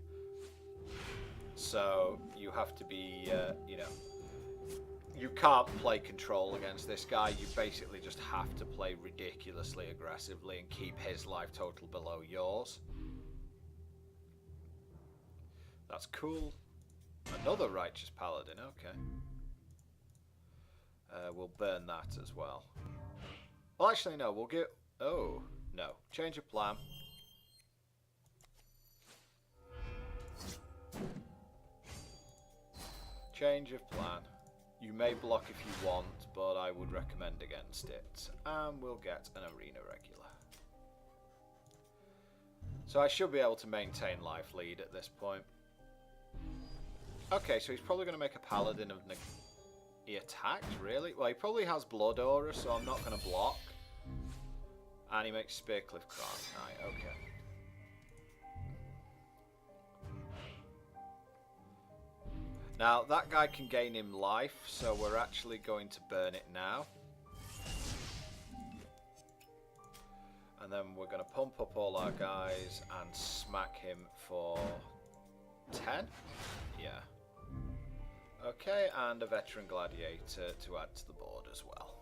A: So you have to be, you know, you can't play control against this guy. You basically just have to play ridiculously aggressively and keep his life total below yours. That's cool. Another Righteous Paladin, okay. We'll burn that as well. Well, actually, no, we'll get... Oh, no. Change of plan. Change of plan. You may block if you want, but I would recommend against it. And we'll get an arena regular. So I should be able to maintain life lead at this point. Okay, so he's probably going to make a paladin of... He attacked, really? Well, he probably has Blood Aura, so I'm not going to block. And he makes Spearcliff Crown. Right, okay. Now, that guy can gain him life, so we're actually going to burn it now. And then we're going to pump up all our guys and smack him for 10? Yeah. Okay, and a Veteran Gladiator to add to the board as well.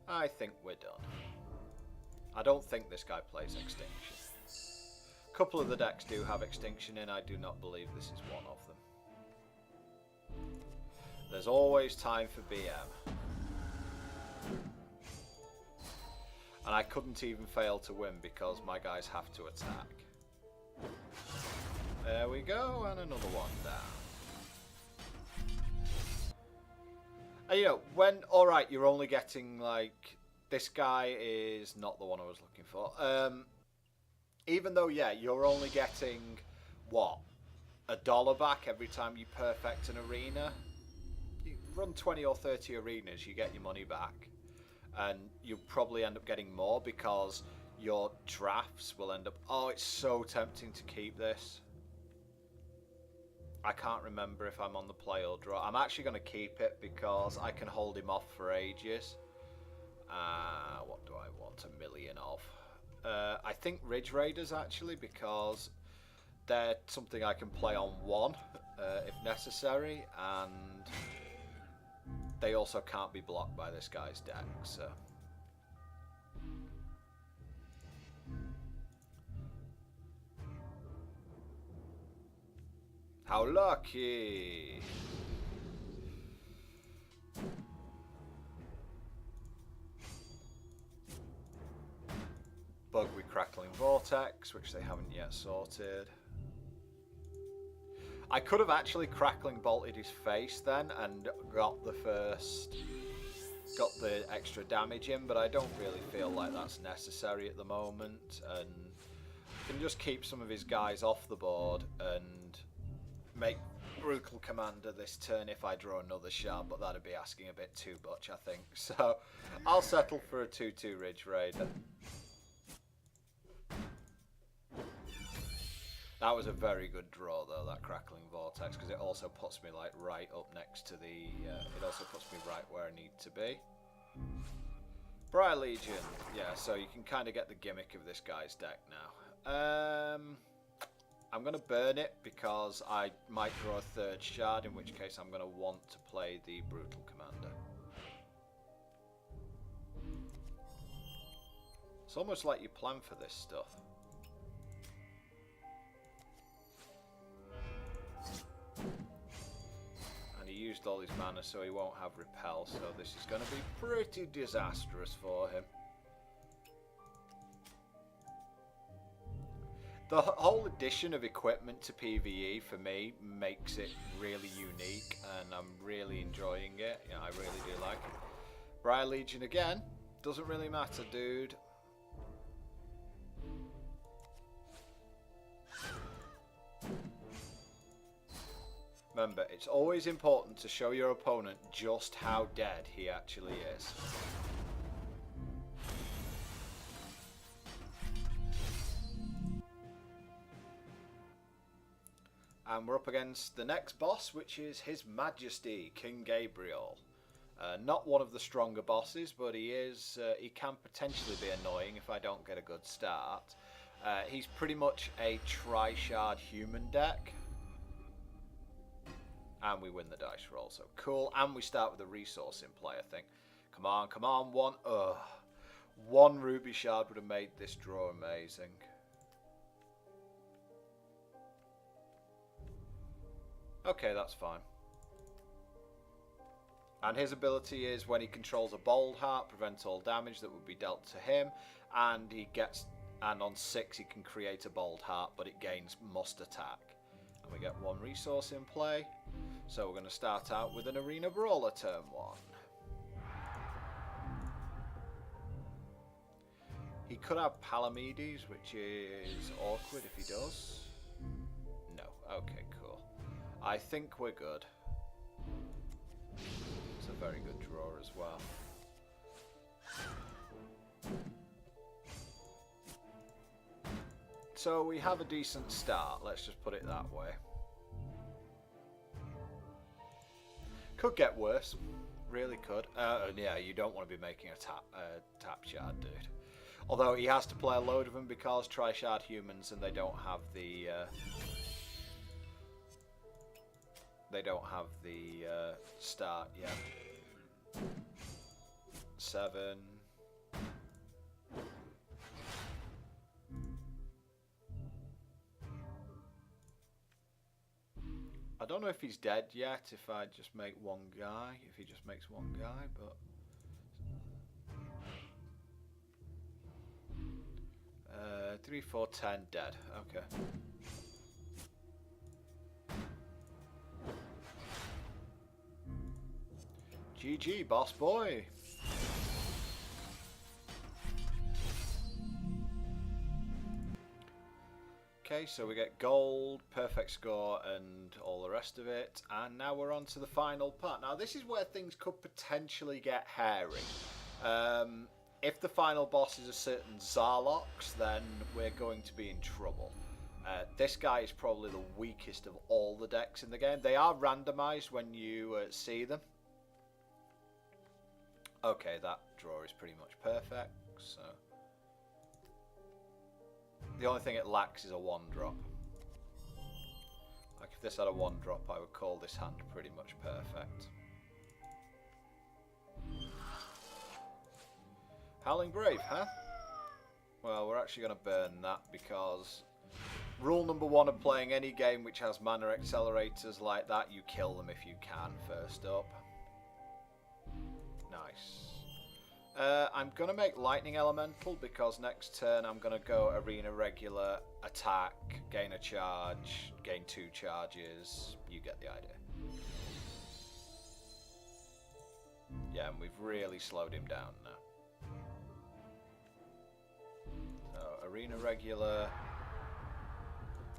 A: I think we're done. I don't think this guy plays Extinction. A couple of the decks do have Extinction in. I do not believe this is one of them. There's always time for BM. And I couldn't even fail to win because my guys have to attack. There we go, and another one down. And you know, when, alright, you're only getting, like, this guy is not the one I was looking for. Even though, yeah, you're only getting, what, $1 back every time you perfect an arena? You run 20 or 30 arenas, you get your money back. And you'll probably end up getting more because your drafts will end up... Oh, it's so tempting to keep this. I can't remember if I'm on the play or draw. I'm actually going to keep it because I can hold him off for ages. What do I want? 1 million of. I think Ridge Raiders actually, because they're something I can play on one if necessary, and they also can't be blocked by this guy's deck, so... How lucky! Bug with Crackling Vortex, which they haven't yet sorted. I could have actually Crackling Bolted his face then and got the extra damage in, but I don't really feel like that's necessary at the moment, and I can just keep some of his guys off the board and make Brutal Commander this turn if I draw another shard, but that'd be asking a bit too much, I think. So I'll settle for a 2/2 Ridge Raider. That was a very good draw though, that Crackling Vortex, because it also puts me like right up next to the... it also puts me right where I need to be. Briar Legion, yeah, so you can kind of get the gimmick of this guy's deck now. I'm going to burn it because I might draw a third shard, in which case I'm going to want to play the Brutal Commander. It's almost like you plan for this stuff. And he used all his mana so he won't have repel, so this is going to be pretty disastrous for him. The whole addition of equipment to PvE for me makes it really unique, and I'm really enjoying it. Yeah, I really do like it. Briar Legion again. Doesn't really matter, dude. Remember, it's always important to show your opponent just how dead he actually is. And we're up against the next boss, which is His Majesty, King Gabriel. Not one of the stronger bosses, but he can potentially be annoying if I don't get a good start. He's pretty much a tri-shard human deck. And we win the dice roll, so cool. And we start with a resource in play, I think. Come on, come on, one ruby shard would have made this draw amazing. Okay, that's fine. And his ability is when he controls a bold heart, prevent all damage that would be dealt to him, and on 6 he can create a bold heart, but it gains must attack. And we get 1 resource in play. So we're going to start out with an Arena Brawler turn 1. He could have Palamedes, which is awkward if he does. No. Okay, cool. I think we're good. It's a very good draw as well. So we have a decent start, let's just put it that way. Could get worse, really could. Yeah, you don't want to be making a tap shard, dude. Although he has to play a load of them because tri-shard humans, and they don't have the start yet. 7. I don't know if he's dead yet, if I just make one guy, if he just makes one guy, but... 3, 4, 10, dead. Okay. GG, boss boy! Okay, so we get gold, perfect score, and all the rest of it. And now we're on to the final part. Now, this is where things could potentially get hairy. If the final boss is a certain Zarlox, then we're going to be in trouble. This guy is probably the weakest of all the decks in the game. They are randomized when you see them. Okay, that draw is pretty much perfect, so... The only thing it lacks is a 1-drop. Like if this had a 1-drop, I would call this hand pretty much perfect. Howling Brave, huh? Well, we're actually going to burn that because rule number 1 of playing any game which has mana accelerators like that, you kill them if you can first up. Nice. I'm going to make Lightning Elemental because next turn I'm going to go Arena Regular, attack, gain a charge, gain 2 charges. You get the idea. Yeah, and we've really slowed him down now. So, Arena Regular,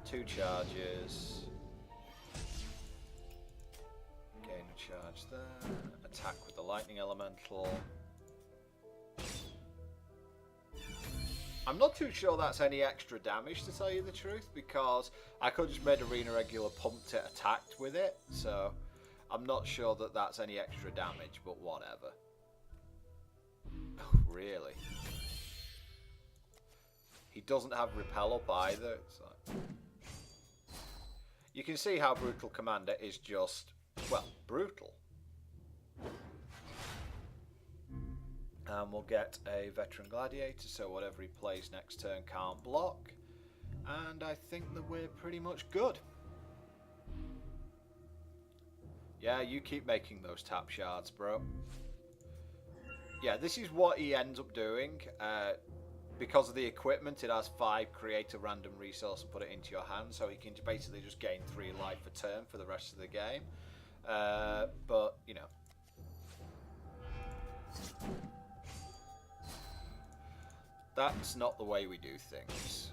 A: 2 charges, gain a charge there, attack with the Lightning Elemental. I'm not too sure that's any extra damage, to tell you the truth, because I could just made Arena Regular, pumped it, attacked with it, so I'm not sure that that's any extra damage, but whatever. Oh, really? He doesn't have Repel up either. It's like... You can see how Brutal Commander is just, well, brutal. And we'll get a veteran gladiator, so whatever he plays next turn can't block. And I think that we're pretty much good. Yeah, you keep making those tap shards, bro. Yeah, this is what he ends up doing. Because of the equipment, it has 5, create a random resource and put it into your hand, so he can basically just gain 3 life a turn for the rest of the game. But, you know. That's not the way we do things.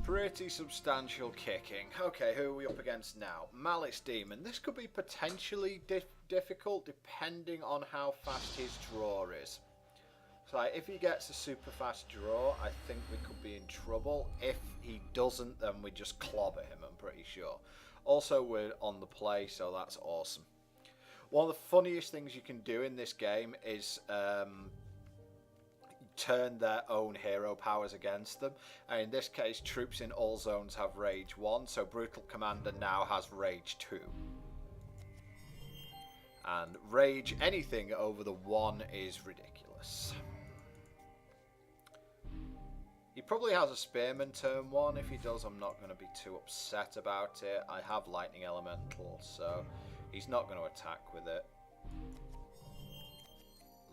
A: Pretty substantial kicking. Okay, who are we up against now? Malice Demon. This could be potentially difficult depending on how fast his draw is. So if he gets a super fast draw, I think we could be in trouble. If he doesn't, then we just clobber him, I'm pretty sure. Also, we're on the play, so that's awesome. One of the funniest things you can do in this game is turn their own hero powers against them. And in this case, troops in all zones have Rage 1, so Brutal Commander now has Rage 2. And Rage anything over the 1 is ridiculous. He probably has a Spearman turn 1. If he does, I'm not going to be too upset about it. I have Lightning Elemental, so he's not going to attack with it.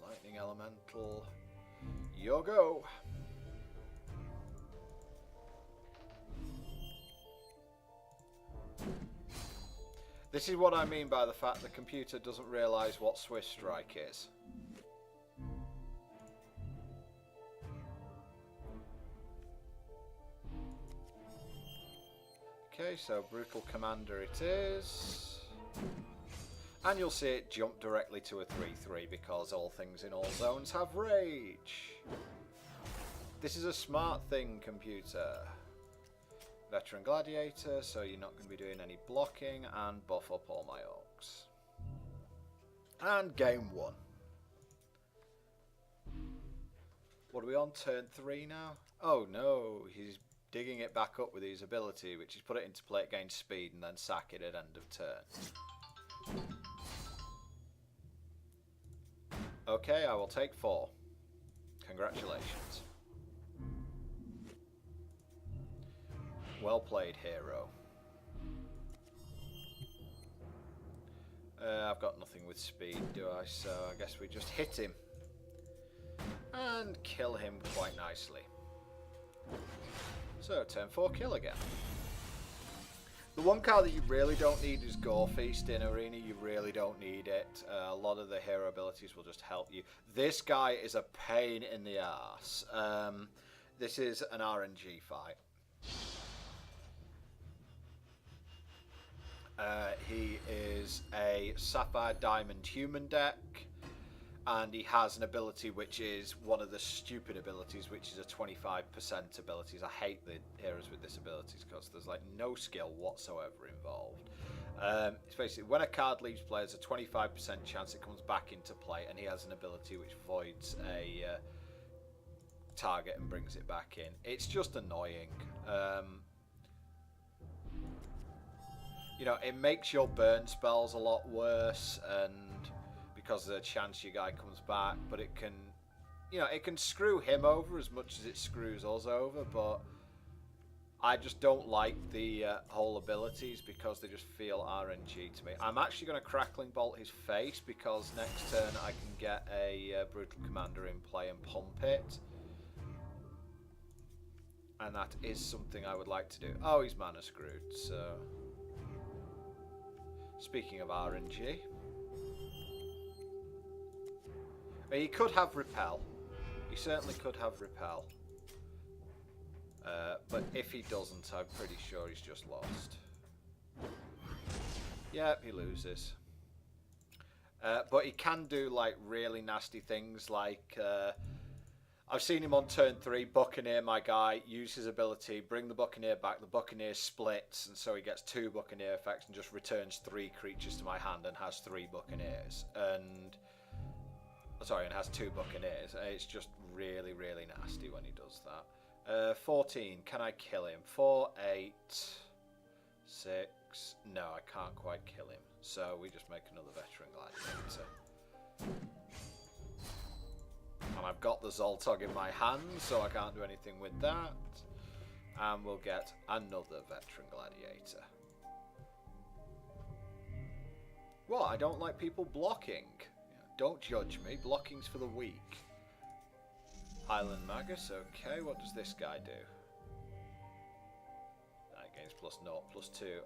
A: Lightning Elemental. Your go. This is what I mean by the fact the computer doesn't realise what Swift Strike is. Okay, so Brutal Commander it is. And you'll see it jump directly to a 3-3 because all things in all zones have Rage. This is a smart thing, computer. Veteran Gladiator, so you're not going to be doing any blocking, and buff up all my orcs. And game 1. What are we on? Turn 3 now? Oh no, he's digging it back up with his ability, which is put it into play, gain speed, and then sack it at end of turn. Okay, I will take 4. Congratulations. Well played, hero. I've got nothing with speed, do I? So I guess we just hit him. And kill him quite nicely. So, turn 4 kill again. The one card that you really don't need is Gore Feast in Arena. You really don't need it. A lot of the hero abilities will just help you. This guy is a pain in the arse. This is an RNG fight. He is a Sapphire Diamond human deck. And he has an ability which is one of the stupid abilities, which is a 25% abilities. I hate the heroes with disabilities because there's like no skill whatsoever involved. It's basically when a card leaves play, there's a 25% chance it comes back into play, and he has an ability which voids a target and brings it back in. It's just annoying. You know, it makes your burn spells a lot worse, and because of the chance your guy comes back, but it can, you know, it can screw him over as much as it screws us over, but I just don't like the whole abilities because they just feel RNG to me. I'm actually going to Crackling Bolt his face because next turn I can get a Brutal Commander in play and pump it. And that is something I would like to do. Oh, he's mana screwed, so... Speaking of RNG... He could have Repel. He certainly could have Repel. But if he doesn't, I'm pretty sure he's just lost. Yep, he loses. But he can do like really nasty things like... I've seen him on turn 3, Buccaneer my guy, use his ability, bring the Buccaneer back, the Buccaneer splits, and so he gets 2 Buccaneer effects and just returns 3 creatures to my hand and has 3 Buccaneers. And... Sorry, and has 2 Buccaneers. It's just really, really nasty when he does that. 14, can I kill him? 4, 8, 6... No, I can't quite kill him. So we just make another veteran gladiator. And I've got the Zoltog in my hand, so I can't do anything with that. And we'll get another veteran gladiator. Well, I don't like people blocking. Don't judge me. Blocking's for the weak. Highland Magus, okay. What does this guy do? That gains +0, +2.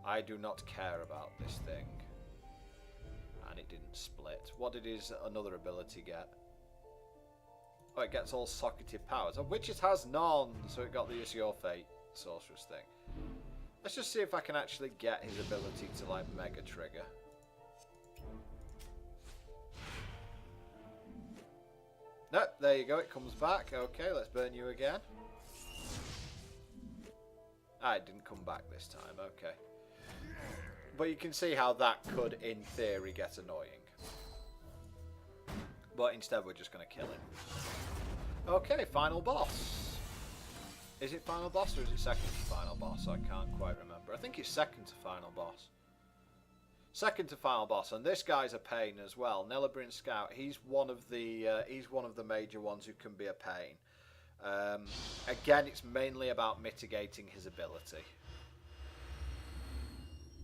A: I do not care about this thing. And it didn't split. What did his another ability get? Oh, it gets all socketed powers, of which it has none. So it got the Is Your Fate sorceress thing. Let's just see if I can actually get his ability to like mega trigger. Nope, there you go, it comes back. Okay, let's burn you again. Ah, it didn't come back this time, okay. But you can see how that could, in theory, get annoying. But instead we're just going to kill him. Okay, final boss. Is it final boss or is it second to final boss? I can't quite remember. I think it's second to final boss. Second to final boss, and this guy's a pain as well. Nelabrin Scout. He's one of the major ones who can be a pain. Again, it's mainly about mitigating his ability.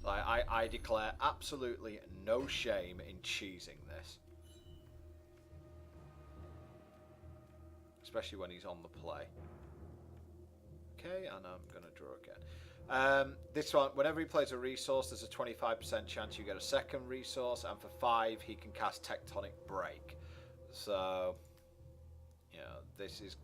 A: Like, I declare absolutely no shame in cheesing this. Especially when he's on the play. Okay, and I'm going to draw again. This one, whenever he plays a resource, there's a 25% chance you get a second resource, and for 5, he can cast Tectonic Break. So, yeah, this is...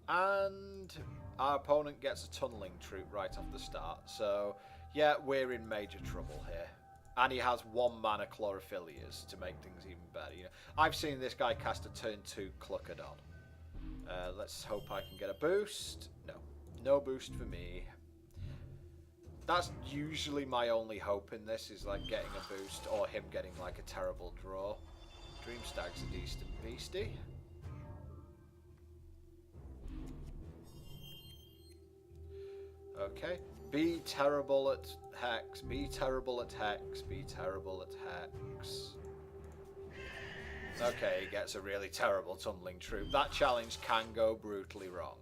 A: And our opponent gets a Tunneling Troop right off the start. So, yeah, we're in major trouble here. And he has 1 mana Chlorophyllias to make things even better. You know, I've seen this guy cast a turn 2 Cluckadon. Let's hope I can get a boost. No. No boost for me. That's usually my only hope in this, is like getting a boost or him getting like a terrible draw. Dreamstag's a decent beastie. Okay. Be terrible at Hex. Be terrible at Hex. Be terrible at Hex. Okay, he gets a really terrible Tumbling Troop. That challenge can go brutally wrong.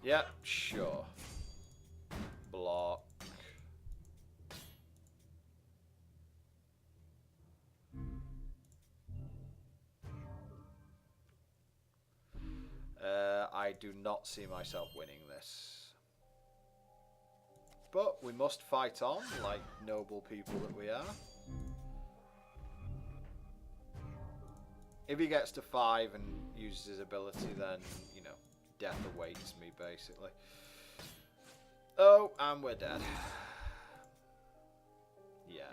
A: Yep, sure. Block. I do not see myself winning this. But we must fight on, like noble people that we are. If he gets to 5 and uses his ability, then, you know, death awaits me, basically. Oh, and we're dead. Yeah.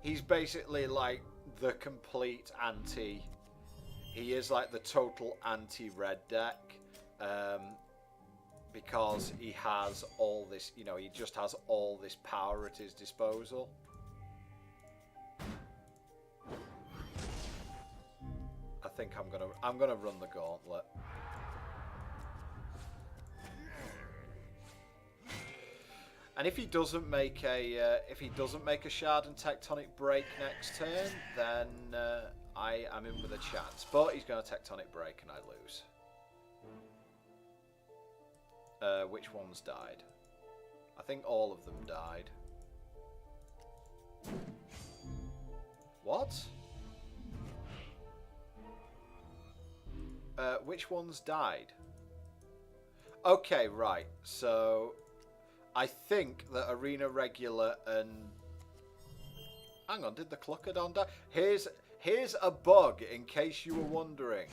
A: He's basically like the complete anti... He is like the total anti-red deck. Because he has all this, you know, he just has all this power at his disposal. I think I'm gonna run the gauntlet. And if he doesn't make a Shard and Tectonic Break next turn, then I am in with a chance. But he's going to Tectonic Break and I lose. Which ones died? I think all of them died. What? Which ones died? Okay, right. So, I think that Arena Regular and... Hang on, did the Cluckadon die? Here's a bug, in case you were wondering.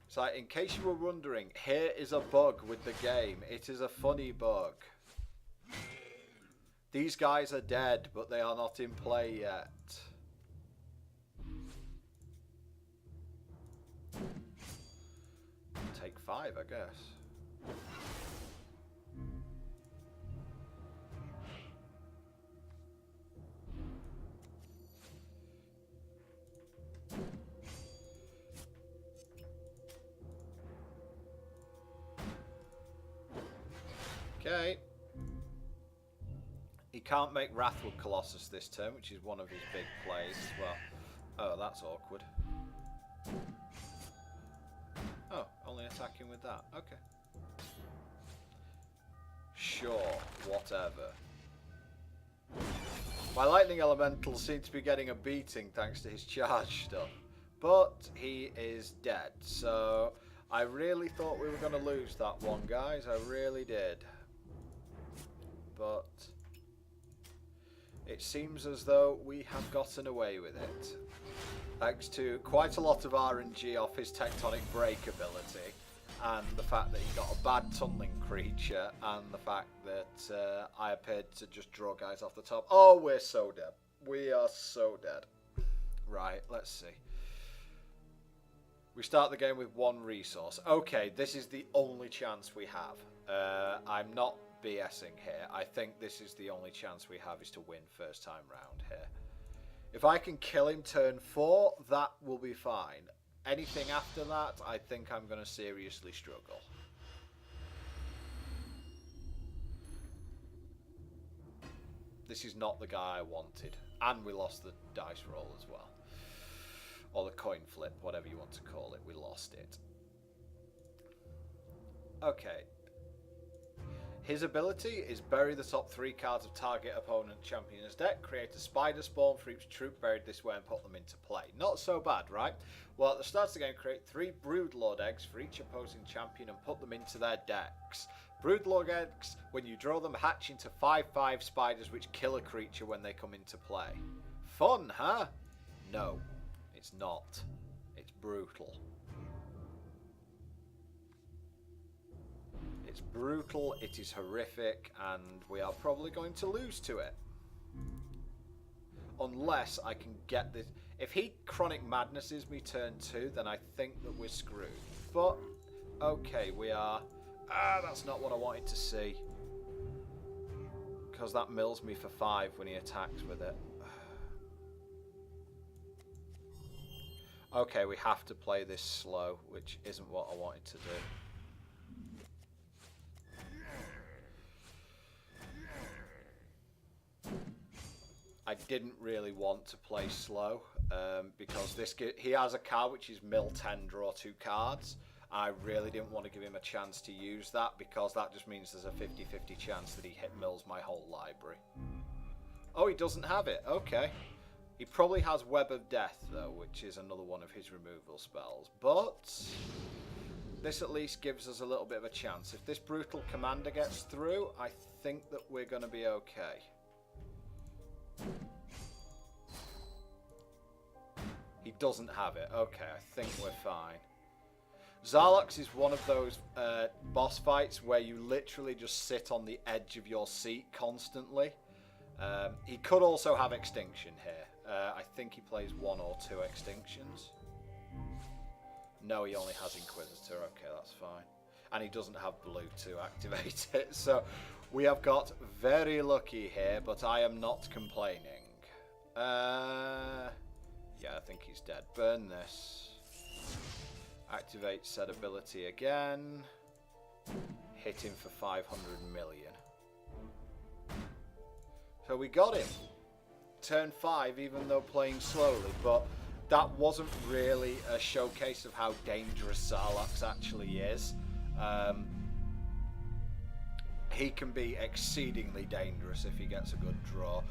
A: So, in case you were wondering, here is a bug with the game. It is a funny bug. These guys are dead, but they are not in play yet. Take 5, I guess. Okay. He can't make Wrathwood Colossus this turn, which is one of his big plays as well. Oh, that's awkward. Oh, only attacking with that. Okay. Sure, whatever. My lightning elementals seem to be getting a beating thanks to his charge stuff. But he is dead, so I really thought we were going to lose that one, guys. I really did. But it seems as though we have gotten away with it. Thanks to quite a lot of RNG off his tectonic break ability, and the fact that he got a bad tunneling creature, and the fact that I appeared to just draw guys off the top. Oh, we're so dead. We are so dead. Right, let's see. We start the game with one resource. Okay, this is the only chance we have. I'm not BSing here. I think this is the only chance we have is to win first time round here. If I can kill him turn 4, that will be fine. Anything after that, I think I'm going to seriously struggle. This is not the guy I wanted. And we lost the dice roll as well. Or the coin flip, whatever you want to call it. We lost it. Okay. His ability is bury the top 3 cards of target opponent champion's deck, create a spider spawn for each troop buried this way and put them into play. Not so bad, right? Well, at the start of the game, create 3 Broodlord eggs for each opposing champion and put them into their decks. Broodlord eggs, when you draw them, hatch into 5/5 spiders which kill a creature when they come into play. Fun, huh? No, it's not. It's brutal. It's brutal, it is horrific, and we are probably going to lose to it. Unless I can get this. If he Chronic Madnesses me turn 2, then I think that we're screwed. But, okay, we are. That's not what I wanted to see. Because that mills me for 5 when he attacks with it. Okay, we have to play this slow, which isn't what I wanted to do. I didn't really want to play slow because he has a card which is mill 10, draw 2 cards. I really didn't want to give him a chance to use that because that just means there's a 50-50 chance that he mills my whole library. Oh, he doesn't have it. Okay. He probably has Web of Death though, which is another one of his removal spells. But this at least gives us a little bit of a chance. If this Brutal Commander gets through, I think that we're going to be okay. He doesn't have it. Okay, I think we're fine. Zarlox is one of those boss fights where you literally just sit on the edge of your seat constantly. He could also have Extinction here. I think he plays 1 or 2 Extinctions. No, he only has Inquisitor. Okay, that's fine. And he doesn't have blue to activate it. So we have got very lucky here, but I am not complaining. Yeah, I think he's dead. Burn this. Activate said ability again. Hit him for 500 million. So we got him. Turn 5, even though playing slowly, but that wasn't really a showcase of how dangerous Zarlox actually is. He can be exceedingly dangerous if he gets a good draw.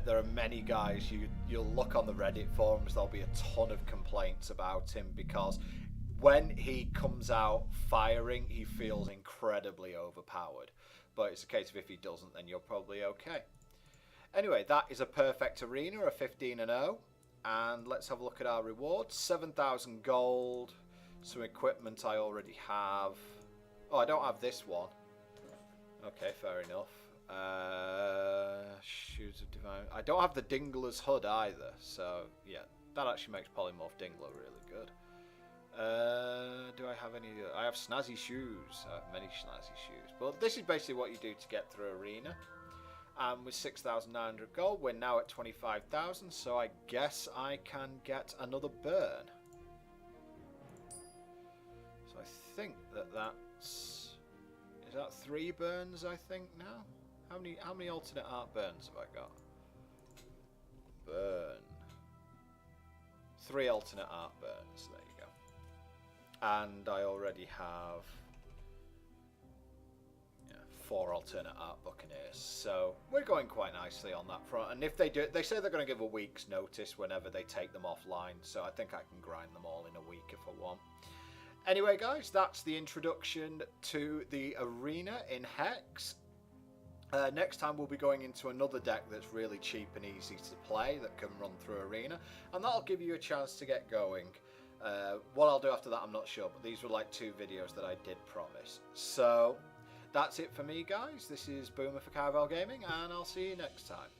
A: There are many guys, you'll look on the Reddit forums, there'll be a ton of complaints about him because when he comes out firing, he feels incredibly overpowered. But it's a case of if he doesn't, then you're probably okay. Anyway, that is a perfect arena, a 15-0. And let's have a look at our rewards. 7,000 gold. Some equipment I already have. Oh, I don't have this one. Okay, fair enough. Shoes of Divine. I don't have the Dingler's Hood either. So, yeah, that actually makes Polymorph Dingler really good. Do I have any? I have snazzy shoes. I have many snazzy shoes. But this is basically what you do to get through arena. And with 6,900 gold, we're now at 25,000. So I guess I can get another burn. So I think that that's... Is that 3 burns, I think, now? How many alternate art burns have I got? Burn. 3 alternate art burns, there you go. And I already have 4 alternate art buccaneers, so we're going quite nicely on that front. And if they do, they say they're going to give a week's notice whenever they take them offline, so I think I can grind them all in a week if I want. Anyway guys, that's the introduction to the arena in Hex. Next time we'll be going into another deck that's really cheap and easy to play that can run through arena, and that'll give you a chance to get going. What I'll do after that I'm not sure, but these were like 2 videos that I did promise. So that's it for me guys. This is Boomer for Caravel Gaming, and I'll see you next time.